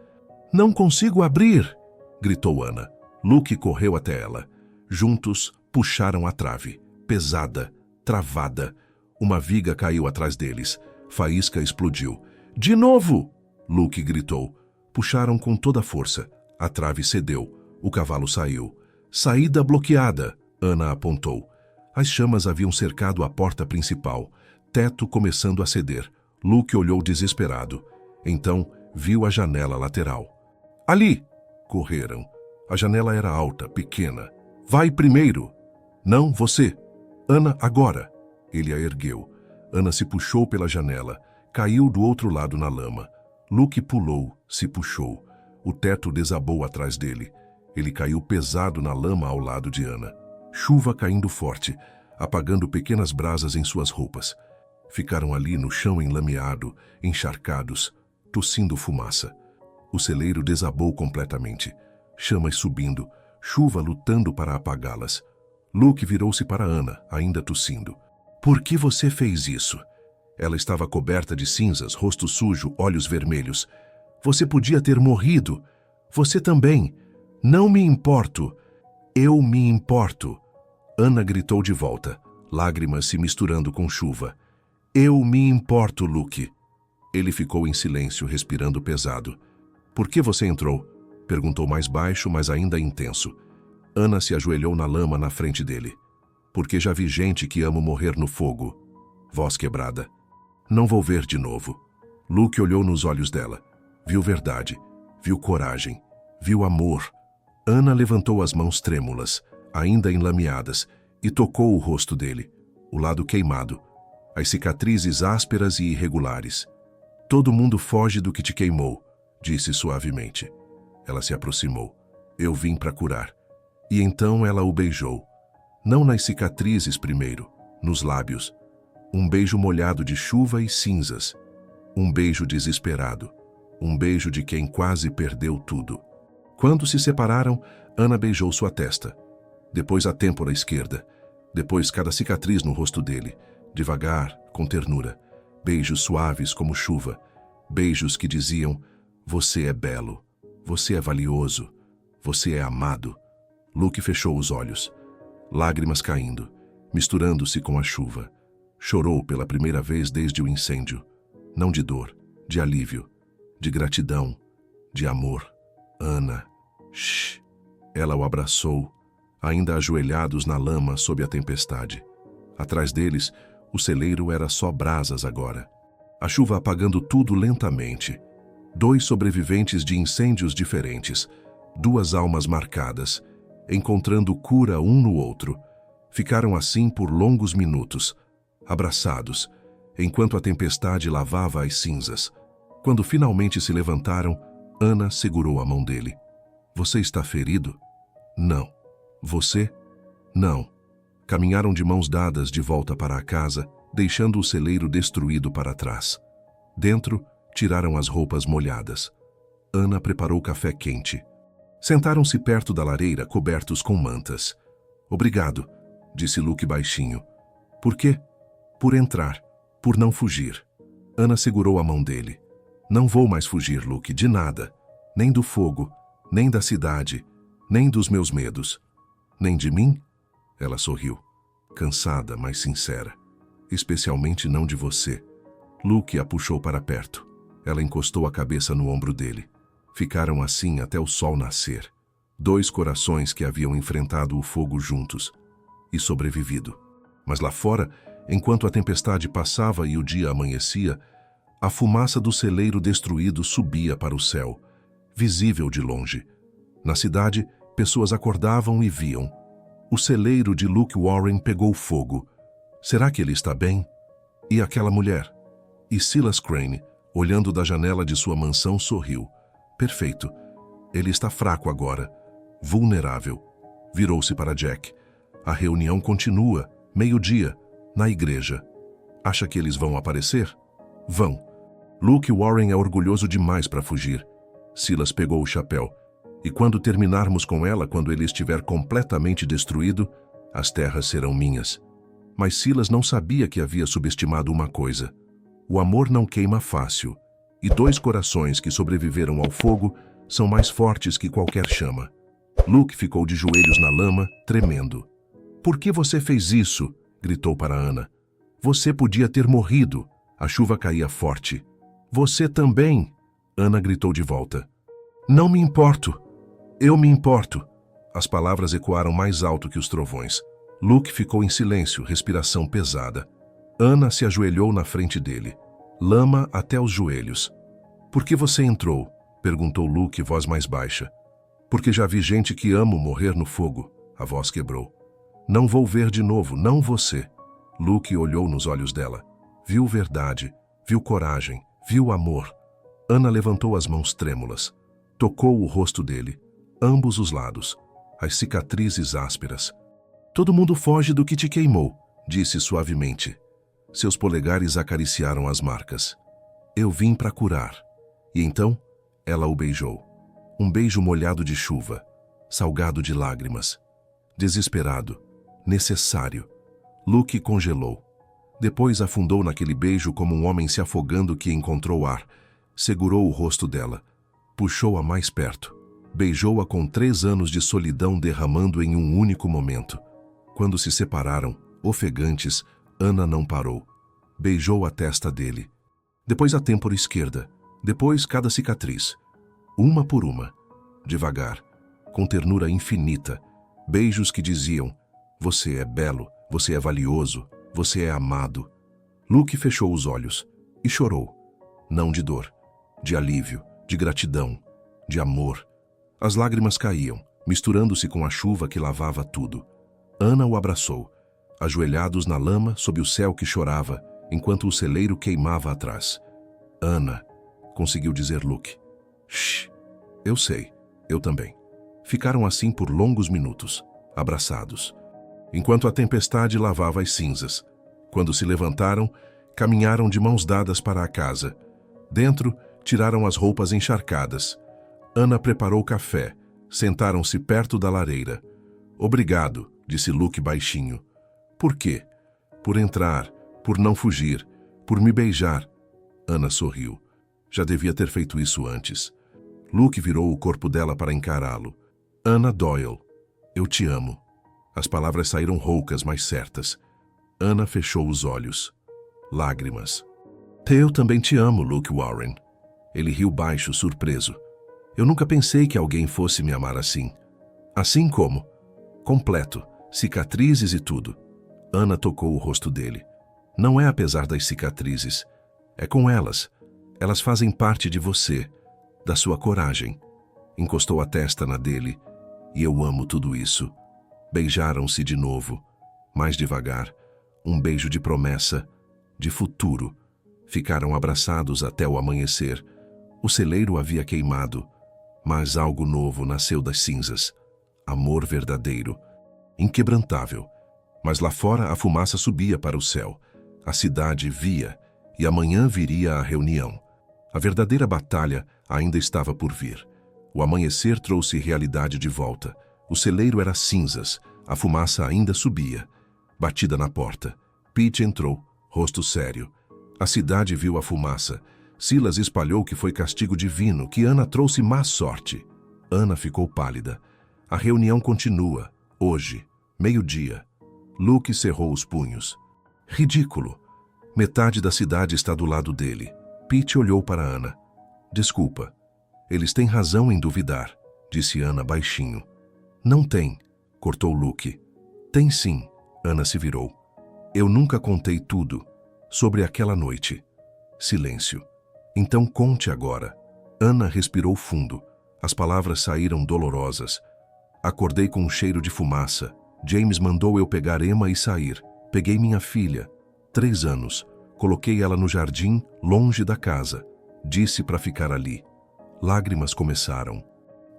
"Não consigo abrir!" gritou Ana. Luke correu até ela. Juntos, puxaram a trave, pesada, travada. Uma viga caiu atrás deles. Faísca explodiu. "De novo!" Luke gritou. Puxaram com toda a força. A trave cedeu. O cavalo saiu. "Saída bloqueada!" Ana apontou. As chamas haviam cercado a porta principal. Teto começando a ceder. Luke olhou desesperado. Então, viu a janela lateral. "Ali!" Correram. A janela era alta, pequena. "Vai primeiro!" "Não, você!" "Ana, agora!" Ele a ergueu. Ana se puxou pela janela. Caiu do outro lado na lama. Luke pulou, se puxou. O teto desabou atrás dele. Ele caiu pesado na lama ao lado de Ana. Chuva caindo forte, apagando pequenas brasas em suas roupas. Ficaram ali no chão enlameado, encharcados, tossindo fumaça. O celeiro desabou completamente. Chamas subindo, chuva lutando para apagá-las. Luke virou-se para Ana, ainda tossindo. "Por que você fez isso?" Ela estava coberta de cinzas, rosto sujo, olhos vermelhos. "Você podia ter morrido. Você também. Não me importo. Eu me importo." Ana gritou de volta, lágrimas se misturando com chuva. "Eu me importo, Luke." Ele ficou em silêncio, respirando pesado. "Por que você entrou?" Perguntou mais baixo, mas ainda intenso. Ana se ajoelhou na lama na frente dele. "Porque já vi gente que amo morrer no fogo." Voz quebrada. "Não vou ver de novo." Luke olhou nos olhos dela. Viu verdade, viu coragem, viu amor. Ana levantou as mãos trêmulas, ainda enlameadas, e tocou o rosto dele, o lado queimado, as cicatrizes ásperas e irregulares. "Todo mundo foge do que te queimou," disse suavemente. Ela se aproximou. "Eu vim para curar." E então ela o beijou. Não nas cicatrizes primeiro, nos lábios. Um beijo molhado de chuva e cinzas. Um beijo desesperado. Um beijo de quem quase perdeu tudo. Quando se separaram, Ana beijou sua testa. Depois a têmpora esquerda. Depois cada cicatriz no rosto dele. Devagar, com ternura. Beijos suaves como chuva. Beijos que diziam: "Você é belo. Você é valioso. Você é amado." Luke fechou os olhos. Lágrimas caindo, misturando-se com a chuva. Chorou pela primeira vez desde o incêndio. Não de dor, de alívio, de gratidão, de amor. "Ana." "Shh." Ela o abraçou, ainda ajoelhados na lama sob a tempestade. Atrás deles, o celeiro era só brasas agora. A chuva apagando tudo lentamente. 2 sobreviventes de incêndios diferentes, 2 almas marcadas, encontrando cura um no outro. Ficaram assim por longos minutos, abraçados, enquanto a tempestade lavava as cinzas. Quando finalmente se levantaram, Ana segurou a mão dele. "Você está ferido?" "Não." "Você?" "Não." Caminharam de mãos dadas de volta para a casa, deixando o celeiro destruído para trás. Dentro, tiraram as roupas molhadas. Ana preparou café quente. Sentaram-se perto da lareira, cobertos com mantas. "Obrigado", disse Luke baixinho. "Por quê?" "Por entrar. Por não fugir." Ana segurou a mão dele. "Não vou mais fugir, Luke, de nada. Nem do fogo, nem da cidade, nem dos meus medos. Nem de mim?" Ela sorriu, cansada, mas sincera. "Especialmente não de você." Luke a puxou para perto. Ela encostou a cabeça no ombro dele. Ficaram assim até o sol nascer. 2 corações que haviam enfrentado o fogo juntos e sobrevivido. Mas lá fora, enquanto a tempestade passava e o dia amanhecia, a fumaça do celeiro destruído subia para o céu, visível de longe. Na cidade, pessoas acordavam e viam. O celeiro de Luke Warren pegou fogo. Será que ele está bem? E aquela mulher? E Silas Crane, olhando da janela de sua mansão, sorriu. Perfeito. Ele está fraco agora, vulnerável. Virou-se para Jack. A reunião continua, meio-dia, na igreja. Acha que eles vão aparecer? Vão. Luke Warren é orgulhoso demais para fugir. Silas pegou o chapéu. E quando terminarmos com ela, quando ele estiver completamente destruído, as terras serão minhas. Mas Silas não sabia que havia subestimado uma coisa. O amor não queima fácil, e 2 corações que sobreviveram ao fogo são mais fortes que qualquer chama. Luke ficou de joelhos na lama, tremendo. "Por que você fez isso?" gritou para Ana. "Você podia ter morrido." A chuva caía forte. "Você também!" Ana gritou de volta. "Não me importo. Eu me importo." As palavras ecoaram mais alto que os trovões. Luke ficou em silêncio, respiração pesada. Ana se ajoelhou na frente dele. Lama até os joelhos. "Por que você entrou?" perguntou Luke, voz mais baixa. "Porque já vi gente que amo morrer no fogo." A voz quebrou. "Não vou ver de novo, não você." Luke olhou nos olhos dela. Viu verdade, viu coragem, viu amor. Ana levantou as mãos trêmulas. Tocou o rosto dele, ambos os lados, as cicatrizes ásperas. "Todo mundo foge do que te queimou", disse suavemente. Seus polegares acariciaram as marcas. "Eu vim para curar." E então, ela o beijou. Um beijo molhado de chuva, salgado de lágrimas. Desesperado, necessário. Luke congelou. Depois afundou naquele beijo como um homem se afogando que encontrou ar. Segurou o rosto dela. Puxou-a mais perto. Beijou-a com 3 anos de solidão derramando em um único momento. Quando se separaram, ofegantes, Ana não parou. Beijou a testa dele. Depois a têmpora esquerda. Depois cada cicatriz. Uma por uma. Devagar. Com ternura infinita. Beijos que diziam: "Você é belo, você é valioso, você é amado." Luke fechou os olhos e chorou. Não de dor, de alívio, de gratidão, de amor. As lágrimas caíam, misturando-se com a chuva que lavava tudo. Ana o abraçou, ajoelhados na lama sob o céu que chorava, enquanto o celeiro queimava atrás. "Ana", conseguiu dizer Luke. "Shh, eu sei, eu também." Ficaram assim por longos minutos, abraçados, enquanto a tempestade lavava as cinzas. Quando se levantaram, caminharam de mãos dadas para a casa. Dentro, tiraram as roupas encharcadas. Ana preparou café. Sentaram-se perto da lareira. "Obrigado", disse Luke baixinho. "Por quê?" "Por entrar, por não fugir, por me beijar." Ana sorriu. Já devia ter feito isso antes. Luke virou o corpo dela para encará-lo. "Ana Doyle, eu te amo." As palavras saíram roucas, mas certas. Ana fechou os olhos. Lágrimas. "Eu também te amo, Luke Warren." Ele riu baixo, surpreso. "Eu nunca pensei que alguém fosse me amar assim." "Assim como?" "Completo, cicatrizes e tudo." Ana tocou o rosto dele. "Não é apesar das cicatrizes. É com elas. Elas fazem parte de você, da sua coragem." Encostou a testa na dele. "E eu amo tudo isso." Beijaram-se de novo, mais devagar. Um beijo de promessa, de futuro. Ficaram abraçados até o amanhecer. O celeiro havia queimado, mas algo novo nasceu das cinzas. Amor verdadeiro, inquebrantável. Mas lá fora a fumaça subia para o céu. A cidade via, e amanhã viria a reunião. A verdadeira batalha ainda estava por vir. O amanhecer trouxe realidade de volta. O celeiro era cinzas, a fumaça ainda subia. Batida na porta. Pete entrou, rosto sério. A cidade viu a fumaça. Silas espalhou que foi castigo divino, que Ana trouxe má sorte. Ana ficou pálida. A reunião continua, hoje, meio-dia. Luke cerrou os punhos. Ridículo. Metade da cidade está do lado dele. Pete olhou para Ana. "Desculpa. Eles têm razão em duvidar", disse Ana baixinho. "Não tem", cortou Luke. "Tem sim", Ana se virou. "Eu nunca contei tudo sobre aquela noite." Silêncio. "Então conte agora." Ana respirou fundo. As palavras saíram dolorosas. "Acordei com um cheiro de fumaça. James mandou eu pegar Emma e sair. Peguei minha filha, 3 anos. Coloquei ela no jardim, longe da casa. Disse para ficar ali." Lágrimas começaram.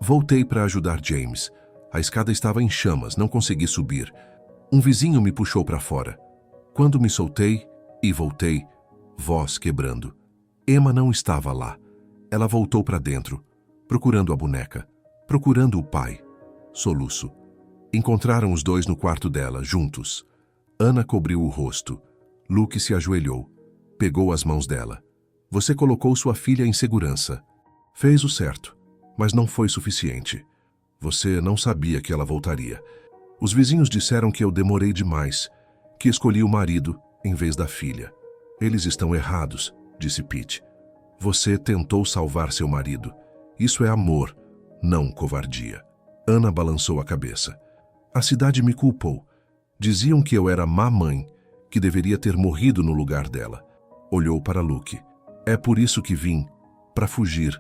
"Voltei para ajudar James. A escada estava em chamas, não consegui subir. Um vizinho me puxou para fora. Quando me soltei e voltei, voz quebrando. Emma não estava lá. Ela voltou para dentro, procurando a boneca, Procurando o pai. Soluço. Encontraram os dois no quarto dela, juntos. Ana cobriu o rosto. Luke se ajoelhou. Pegou as mãos dela. Você colocou sua filha em segurança. Fez o certo, mas não foi suficiente. Você não sabia que ela voltaria. Os vizinhos disseram que eu demorei demais, que escolhi o marido em vez da filha. Eles estão errados, disse Pete. Você tentou salvar seu marido. Isso é amor, não covardia. Ana balançou a cabeça. A cidade me culpou. Diziam que eu era má mãe, que deveria ter morrido no lugar dela. Olhou para Luke. É por isso que vim, para fugir.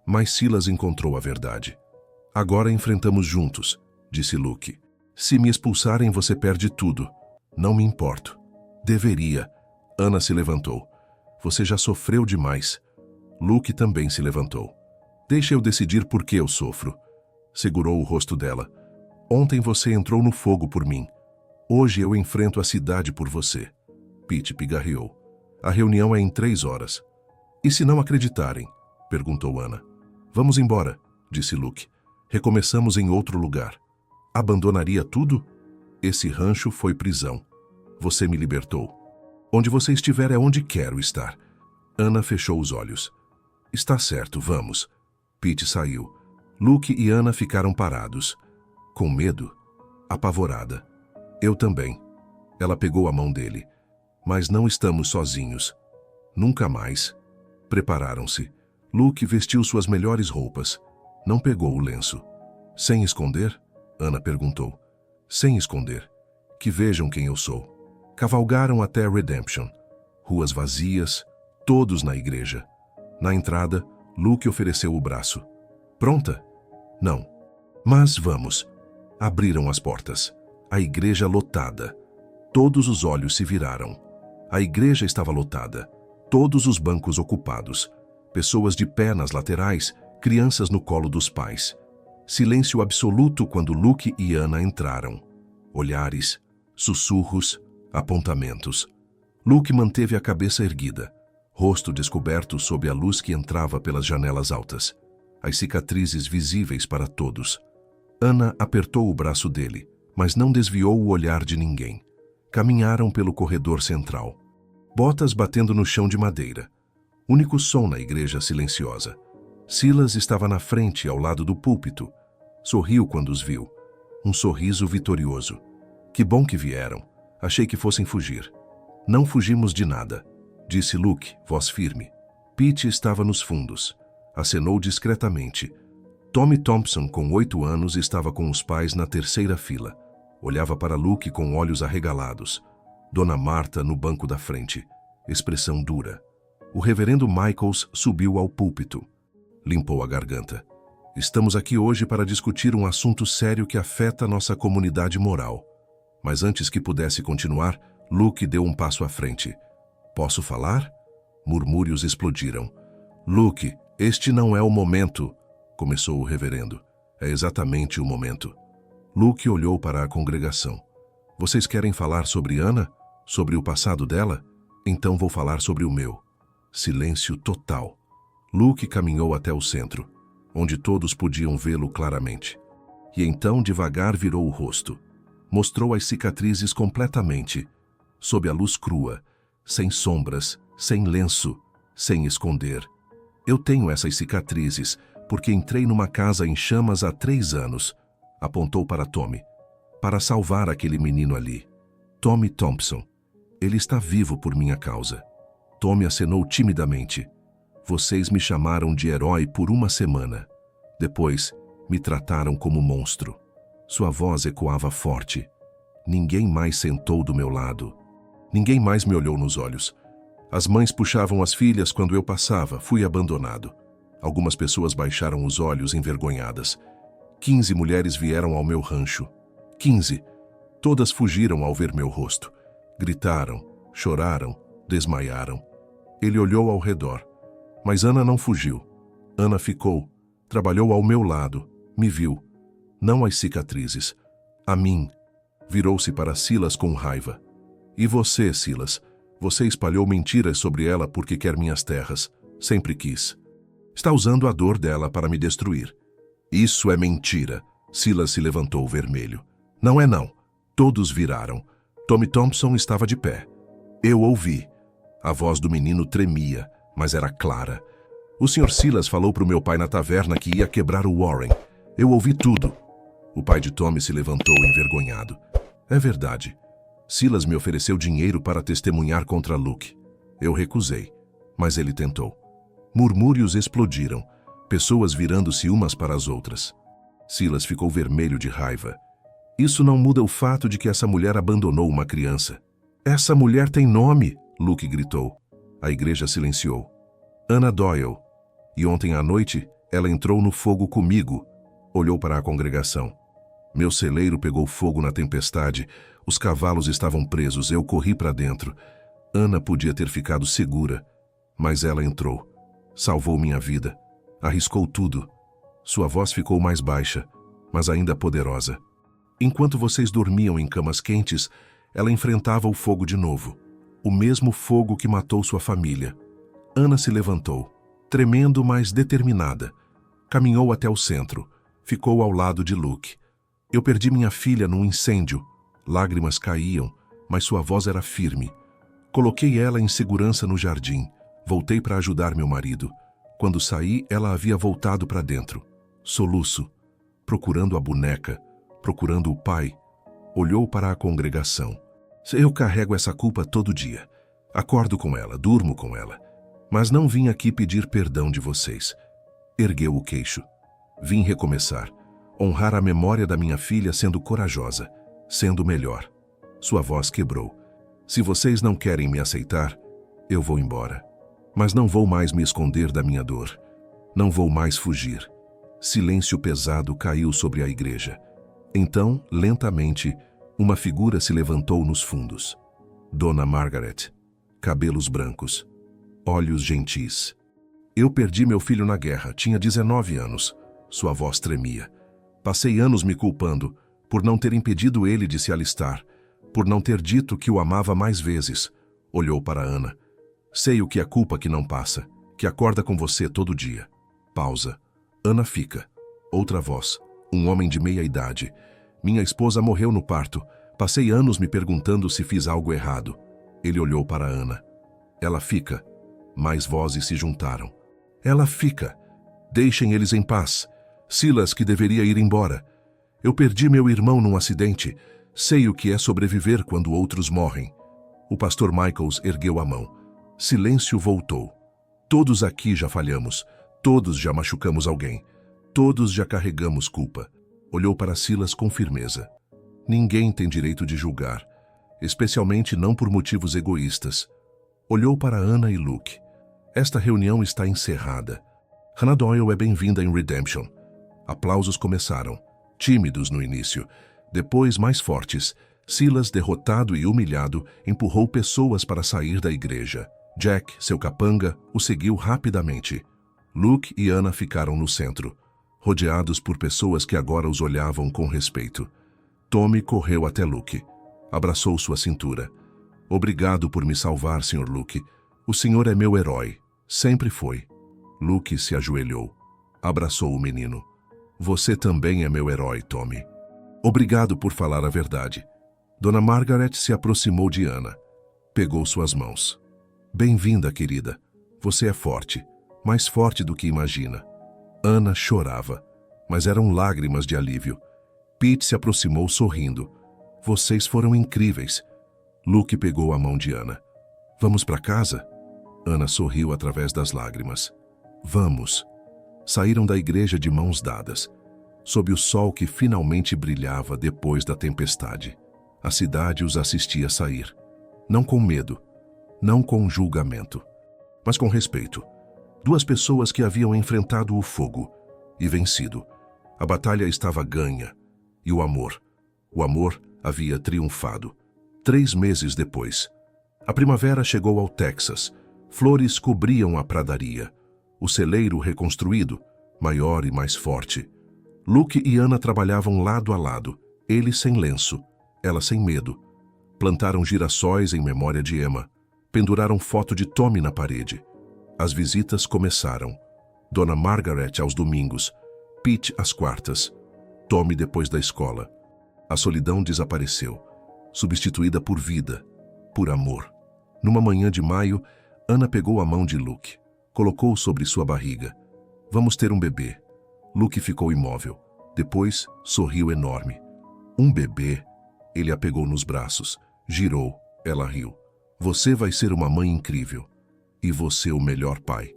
Mas Silas encontrou a verdade. Agora enfrentamos juntos, disse Luke. Se me expulsarem, você perde tudo. Não me importo. Deveria. Ana se levantou. Você já sofreu demais. Luke também se levantou. Deixa eu decidir por que eu sofro. Segurou o rosto dela. Ontem você entrou no fogo por mim. Hoje eu enfrento a cidade por você. Pete pigarreou. A reunião é em 3 horas. E se não acreditarem? Perguntou Ana. Vamos embora, disse Luke. Recomeçamos em outro lugar. Abandonaria tudo? Esse rancho foi prisão. Você me libertou. Onde você estiver é onde quero estar. Ana fechou os olhos. Está certo, vamos. Pete saiu. Luke e Ana ficaram parados. Com medo. Apavorada. Eu também. Ela pegou a mão dele. Mas não estamos sozinhos. Nunca mais. Prepararam-se. Luke vestiu suas melhores roupas. Não pegou o lenço. Sem esconder? Ana perguntou. Sem esconder. Que vejam quem eu sou. Cavalgaram até Redemption. Ruas vazias, todos na igreja. Na entrada, Luke ofereceu o braço. Pronta? Não. Mas vamos. Abriram as portas. A igreja lotada. Todos os olhos se viraram. A igreja estava lotada. Todos os bancos ocupados. Pessoas de pé nas laterais, crianças no colo dos pais. Silêncio absoluto quando Luke e Ana entraram. Olhares, sussurros, apontamentos. Luke manteve a cabeça erguida, rosto descoberto sob a luz que entrava pelas janelas altas. As cicatrizes visíveis para todos. Ana apertou o braço dele, mas não desviou o olhar de ninguém. Caminharam pelo corredor central. Botas batendo no chão de madeira. Único som na igreja silenciosa. Silas estava na frente, ao lado do púlpito. Sorriu quando os viu. Um sorriso vitorioso. Que bom que vieram. Achei que fossem fugir. Não fugimos de nada, disse Luke, voz firme. Pete estava nos fundos. Acenou discretamente. Tommy Thompson, com 8 anos, estava com os pais na terceira fila. Olhava para Luke com olhos arregalados. Dona Marta no banco da frente. Expressão dura. O reverendo Michaels subiu ao púlpito. Limpou a garganta. Estamos aqui hoje para discutir um assunto sério que afeta nossa comunidade moral. Mas antes que pudesse continuar, Luke deu um passo à frente. Posso falar? Murmúrios explodiram. Luke, este não é o momento, começou o reverendo. É exatamente o momento. Luke olhou para a congregação. Vocês querem falar sobre Ana? Sobre o passado dela? Então vou falar sobre o meu. Silêncio total. Luke caminhou até o centro, onde todos podiam vê-lo claramente. E então devagar virou o rosto. Mostrou as cicatrizes completamente, sob a luz crua, sem sombras, sem lenço, sem esconder. Eu tenho essas cicatrizes porque entrei numa casa em chamas há 3 anos. Apontou para Tommy. Para salvar aquele menino ali. Tommy Thompson. Ele está vivo por minha causa. Tommy acenou timidamente. Vocês me chamaram de herói por 1 semana. Depois, me trataram como monstro. Sua voz ecoava forte. Ninguém mais sentou do meu lado. Ninguém mais me olhou nos olhos. As mães puxavam as filhas quando eu passava, fui abandonado. Algumas pessoas baixaram os olhos envergonhadas. 15 mulheres vieram ao meu rancho. 15. Todas fugiram ao ver meu rosto. Gritaram, choraram, desmaiaram. Ele olhou ao redor. Mas Ana não fugiu. Ana ficou, trabalhou ao meu lado, me viu. Não as cicatrizes. A mim. Virou-se para Silas com raiva. E você, Silas? Você espalhou mentiras sobre ela porque quer minhas terras. Sempre quis. Está usando a dor dela para me destruir. Isso é mentira. Silas se levantou vermelho. Não é não. Todos viraram. Tommy Thompson estava de pé. Eu ouvi. A voz do menino tremia, mas era clara. O Sr. Silas falou para o meu pai na taverna que ia quebrar o Warren. Eu ouvi tudo. O pai de Tommy se levantou envergonhado. É verdade. Silas me ofereceu dinheiro para testemunhar contra Luke. Eu recusei, mas ele tentou. Murmúrios explodiram, pessoas virando-se umas para as outras. Silas ficou vermelho de raiva. Isso não muda o fato de que essa mulher abandonou uma criança. Essa mulher tem nome, Luke gritou. A igreja silenciou. Anna Doyle. E ontem à noite, ela entrou no fogo comigo. Olhou para a congregação. Meu celeiro pegou fogo na tempestade. Os cavalos estavam presos. Eu corri para dentro. Anna podia ter ficado segura, mas ela entrou. Salvou minha vida. Arriscou tudo. Sua voz ficou mais baixa, mas ainda poderosa. Enquanto vocês dormiam em camas quentes, ela enfrentava o fogo de novo. O mesmo fogo que matou sua família. Anna se levantou, tremendo, mas determinada. Caminhou até o centro. Ficou ao lado de Luke. Eu perdi minha filha num incêndio. Lágrimas caíam, mas sua voz era firme. Coloquei ela em segurança no jardim. Voltei para ajudar meu marido. Quando saí, ela havia voltado para dentro. Soluço. Procurando a boneca. Procurando o pai. Olhou para a congregação. Eu carrego essa culpa todo dia. Acordo com ela, durmo com ela. Mas não vim aqui pedir perdão de vocês. Ergueu o queixo. Vim recomeçar. Honrar a memória da minha filha sendo corajosa. Sendo melhor. Sua voz quebrou. Se vocês não querem me aceitar, eu vou embora. Mas não vou mais me esconder da minha dor. Não vou mais fugir. Silêncio pesado caiu sobre a igreja. Então, lentamente, uma figura se levantou nos fundos. Dona Margaret. Cabelos brancos. Olhos gentis. Eu perdi meu filho na guerra, tinha 19 anos. Sua voz tremia. Passei anos me culpando por não ter impedido ele de se alistar, por não ter dito que o amava mais vezes. Olhou para Anna. Sei o que é culpa que não passa, que acorda com você todo dia. Pausa. Anna fica. Outra voz. Um homem de meia idade. Minha esposa morreu no parto. Passei anos me perguntando se fiz algo errado. Ele olhou para Anna. Ela fica. Mais vozes se juntaram. Ela fica. Deixem eles em paz. Silas que deveria ir embora. Eu perdi meu irmão num acidente. Sei o que é sobreviver quando outros morrem. O pastor Michaels ergueu a mão. Silêncio voltou. Todos aqui já falhamos. Todos já machucamos alguém. Todos já carregamos culpa. Olhou para Silas com firmeza. Ninguém tem direito de julgar, especialmente não por motivos egoístas. Olhou para Anna e Luke. Esta reunião está encerrada. Hannah Doyle é bem-vinda em Redemption. Aplausos começaram, tímidos no início, depois mais fortes. Silas, derrotado e humilhado, empurrou pessoas para sair da igreja. Jack, seu capanga, o seguiu rapidamente. Luke e Anna ficaram no centro, rodeados por pessoas que agora os olhavam com respeito. Tommy correu até Luke. Abraçou sua cintura. Obrigado por me salvar, Sr. Luke. O senhor é meu herói. Sempre foi. Luke se ajoelhou. Abraçou o menino. Você também é meu herói, Tommy. Obrigado por falar a verdade. Dona Margaret se aproximou de Anna. Pegou suas mãos. Bem-vinda, querida. Você é forte. Mais forte do que imagina. Anna chorava, mas eram lágrimas de alívio. Pete se aproximou sorrindo. Vocês foram incríveis. Luke pegou a mão de Anna. Vamos para casa? Anna sorriu através das lágrimas. Vamos. Saíram da igreja de mãos dadas, sob o sol que finalmente brilhava depois da tempestade. A cidade os assistia sair. Não com medo, não com julgamento, mas com respeito. Duas pessoas que haviam enfrentado o fogo e vencido. A batalha estava ganha. E o amor havia triunfado. 3 meses depois, a primavera chegou ao Texas. Flores cobriam a pradaria. O celeiro reconstruído, maior e mais forte. Luke e Anna trabalhavam lado a lado, ele sem lenço, ela sem medo. Plantaram girassóis em memória de Emma. Penduraram foto de Tommy na parede. As visitas começaram. Dona Margaret aos domingos. Pete às quartas. Tommy depois da escola. A solidão desapareceu, substituída por vida, por amor. Numa manhã de maio, Ana pegou a mão de Luke, colocou-o sobre sua barriga. Vamos ter um bebê. Luke ficou imóvel. Depois, sorriu enorme. Um bebê? Ele a pegou nos braços. Girou. Ela riu. Você vai ser uma mãe incrível. E você o melhor pai.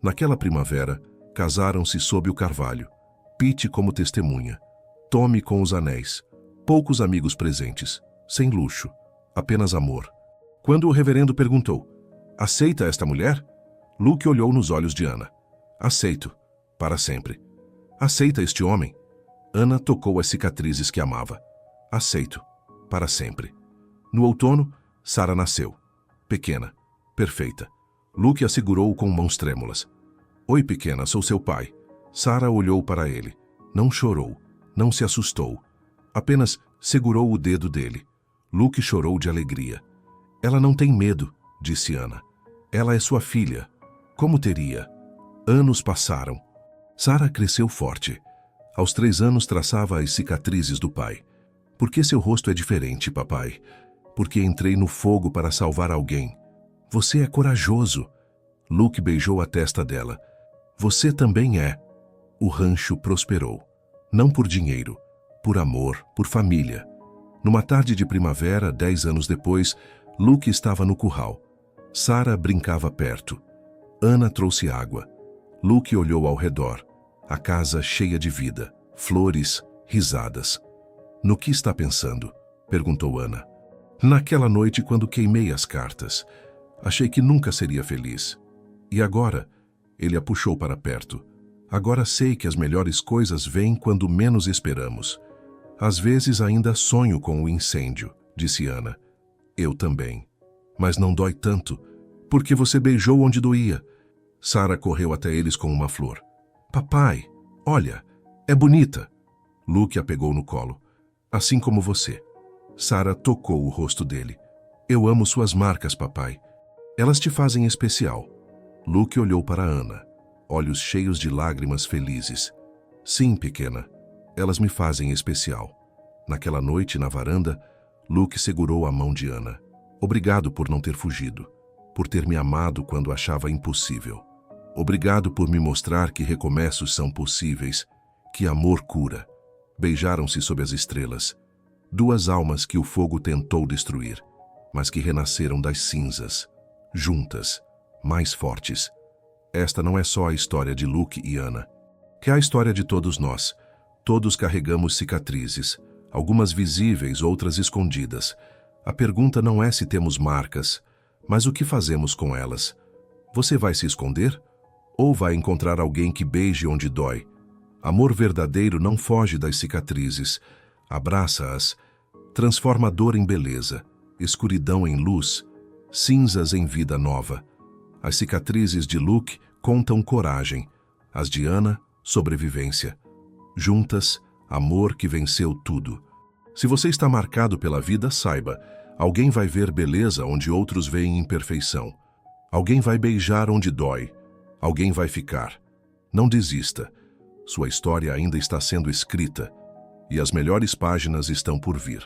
Naquela primavera, casaram-se sob o carvalho. Pete como testemunha. Tommy com os anéis. Poucos amigos presentes. Sem luxo. Apenas amor. Quando o reverendo perguntou: aceita esta mulher? Luke olhou nos olhos de Ana. Aceito. Para sempre. Aceita este homem? Ana tocou as cicatrizes que amava. Aceito. Para sempre. No outono, Sarah nasceu. Pequena. Perfeita. Luke a segurou com mãos trêmulas. Oi, pequena, sou seu pai. Sarah olhou para ele. Não chorou. Não se assustou. Apenas segurou o dedo dele. Luke chorou de alegria. Ela não tem medo, disse Ana. Ela é sua filha. Como teria? Anos passaram. Sarah cresceu forte. Aos 3 anos traçava as cicatrizes do pai. Por que seu rosto é diferente, papai? Porque entrei no fogo para salvar alguém. Você é corajoso. Luke beijou a testa dela. Você também é. O rancho prosperou. Não por dinheiro, por amor, por família. Numa tarde de primavera, 10 anos depois, Luke estava no curral. Sarah brincava perto. Ana trouxe água. Luke olhou ao redor. A casa cheia de vida, flores, risadas. No que está pensando? Perguntou Ana. Naquela noite quando queimei as cartas. Achei que nunca seria feliz. E agora? Ele a puxou para perto. Agora sei que as melhores coisas vêm quando menos esperamos. Às vezes ainda sonho com o incêndio, disse Ana. Eu também. Mas não dói tanto, porque você beijou onde doía. Sarah correu até eles com uma flor. Papai, olha, é bonita. Luke a pegou no colo. Assim como você. Sarah tocou o rosto dele. Eu amo suas marcas, papai. Elas te fazem especial. Luke olhou para Ana, olhos cheios de lágrimas felizes. Sim, pequena, elas me fazem especial. Naquela noite, na varanda, Luke segurou a mão de Ana. Obrigado por não ter fugido, por ter me amado quando achava impossível. Obrigado por me mostrar que recomeços são possíveis, que amor cura. Beijaram-se sob as estrelas. 2 almas que o fogo tentou destruir, mas que renasceram das cinzas, juntas, mais fortes. Esta não é só a história de Luke e Ana, que é a história de todos nós. Todos carregamos cicatrizes, algumas visíveis, outras escondidas. A pergunta não é se temos marcas, mas o que fazemos com elas. Você vai se esconder? Ou vai encontrar alguém que beije onde dói? Amor verdadeiro não foge das cicatrizes. Abraça-as, transforma a dor em beleza, escuridão em luz, cinzas em vida nova. As cicatrizes de Luke contam coragem, as de Ana, sobrevivência. Juntas, amor que venceu tudo. Se você está marcado pela vida, saiba, alguém vai ver beleza onde outros veem imperfeição. Alguém vai beijar onde dói. Alguém vai ficar. Não desista. Sua história ainda está sendo escrita e as melhores páginas estão por vir.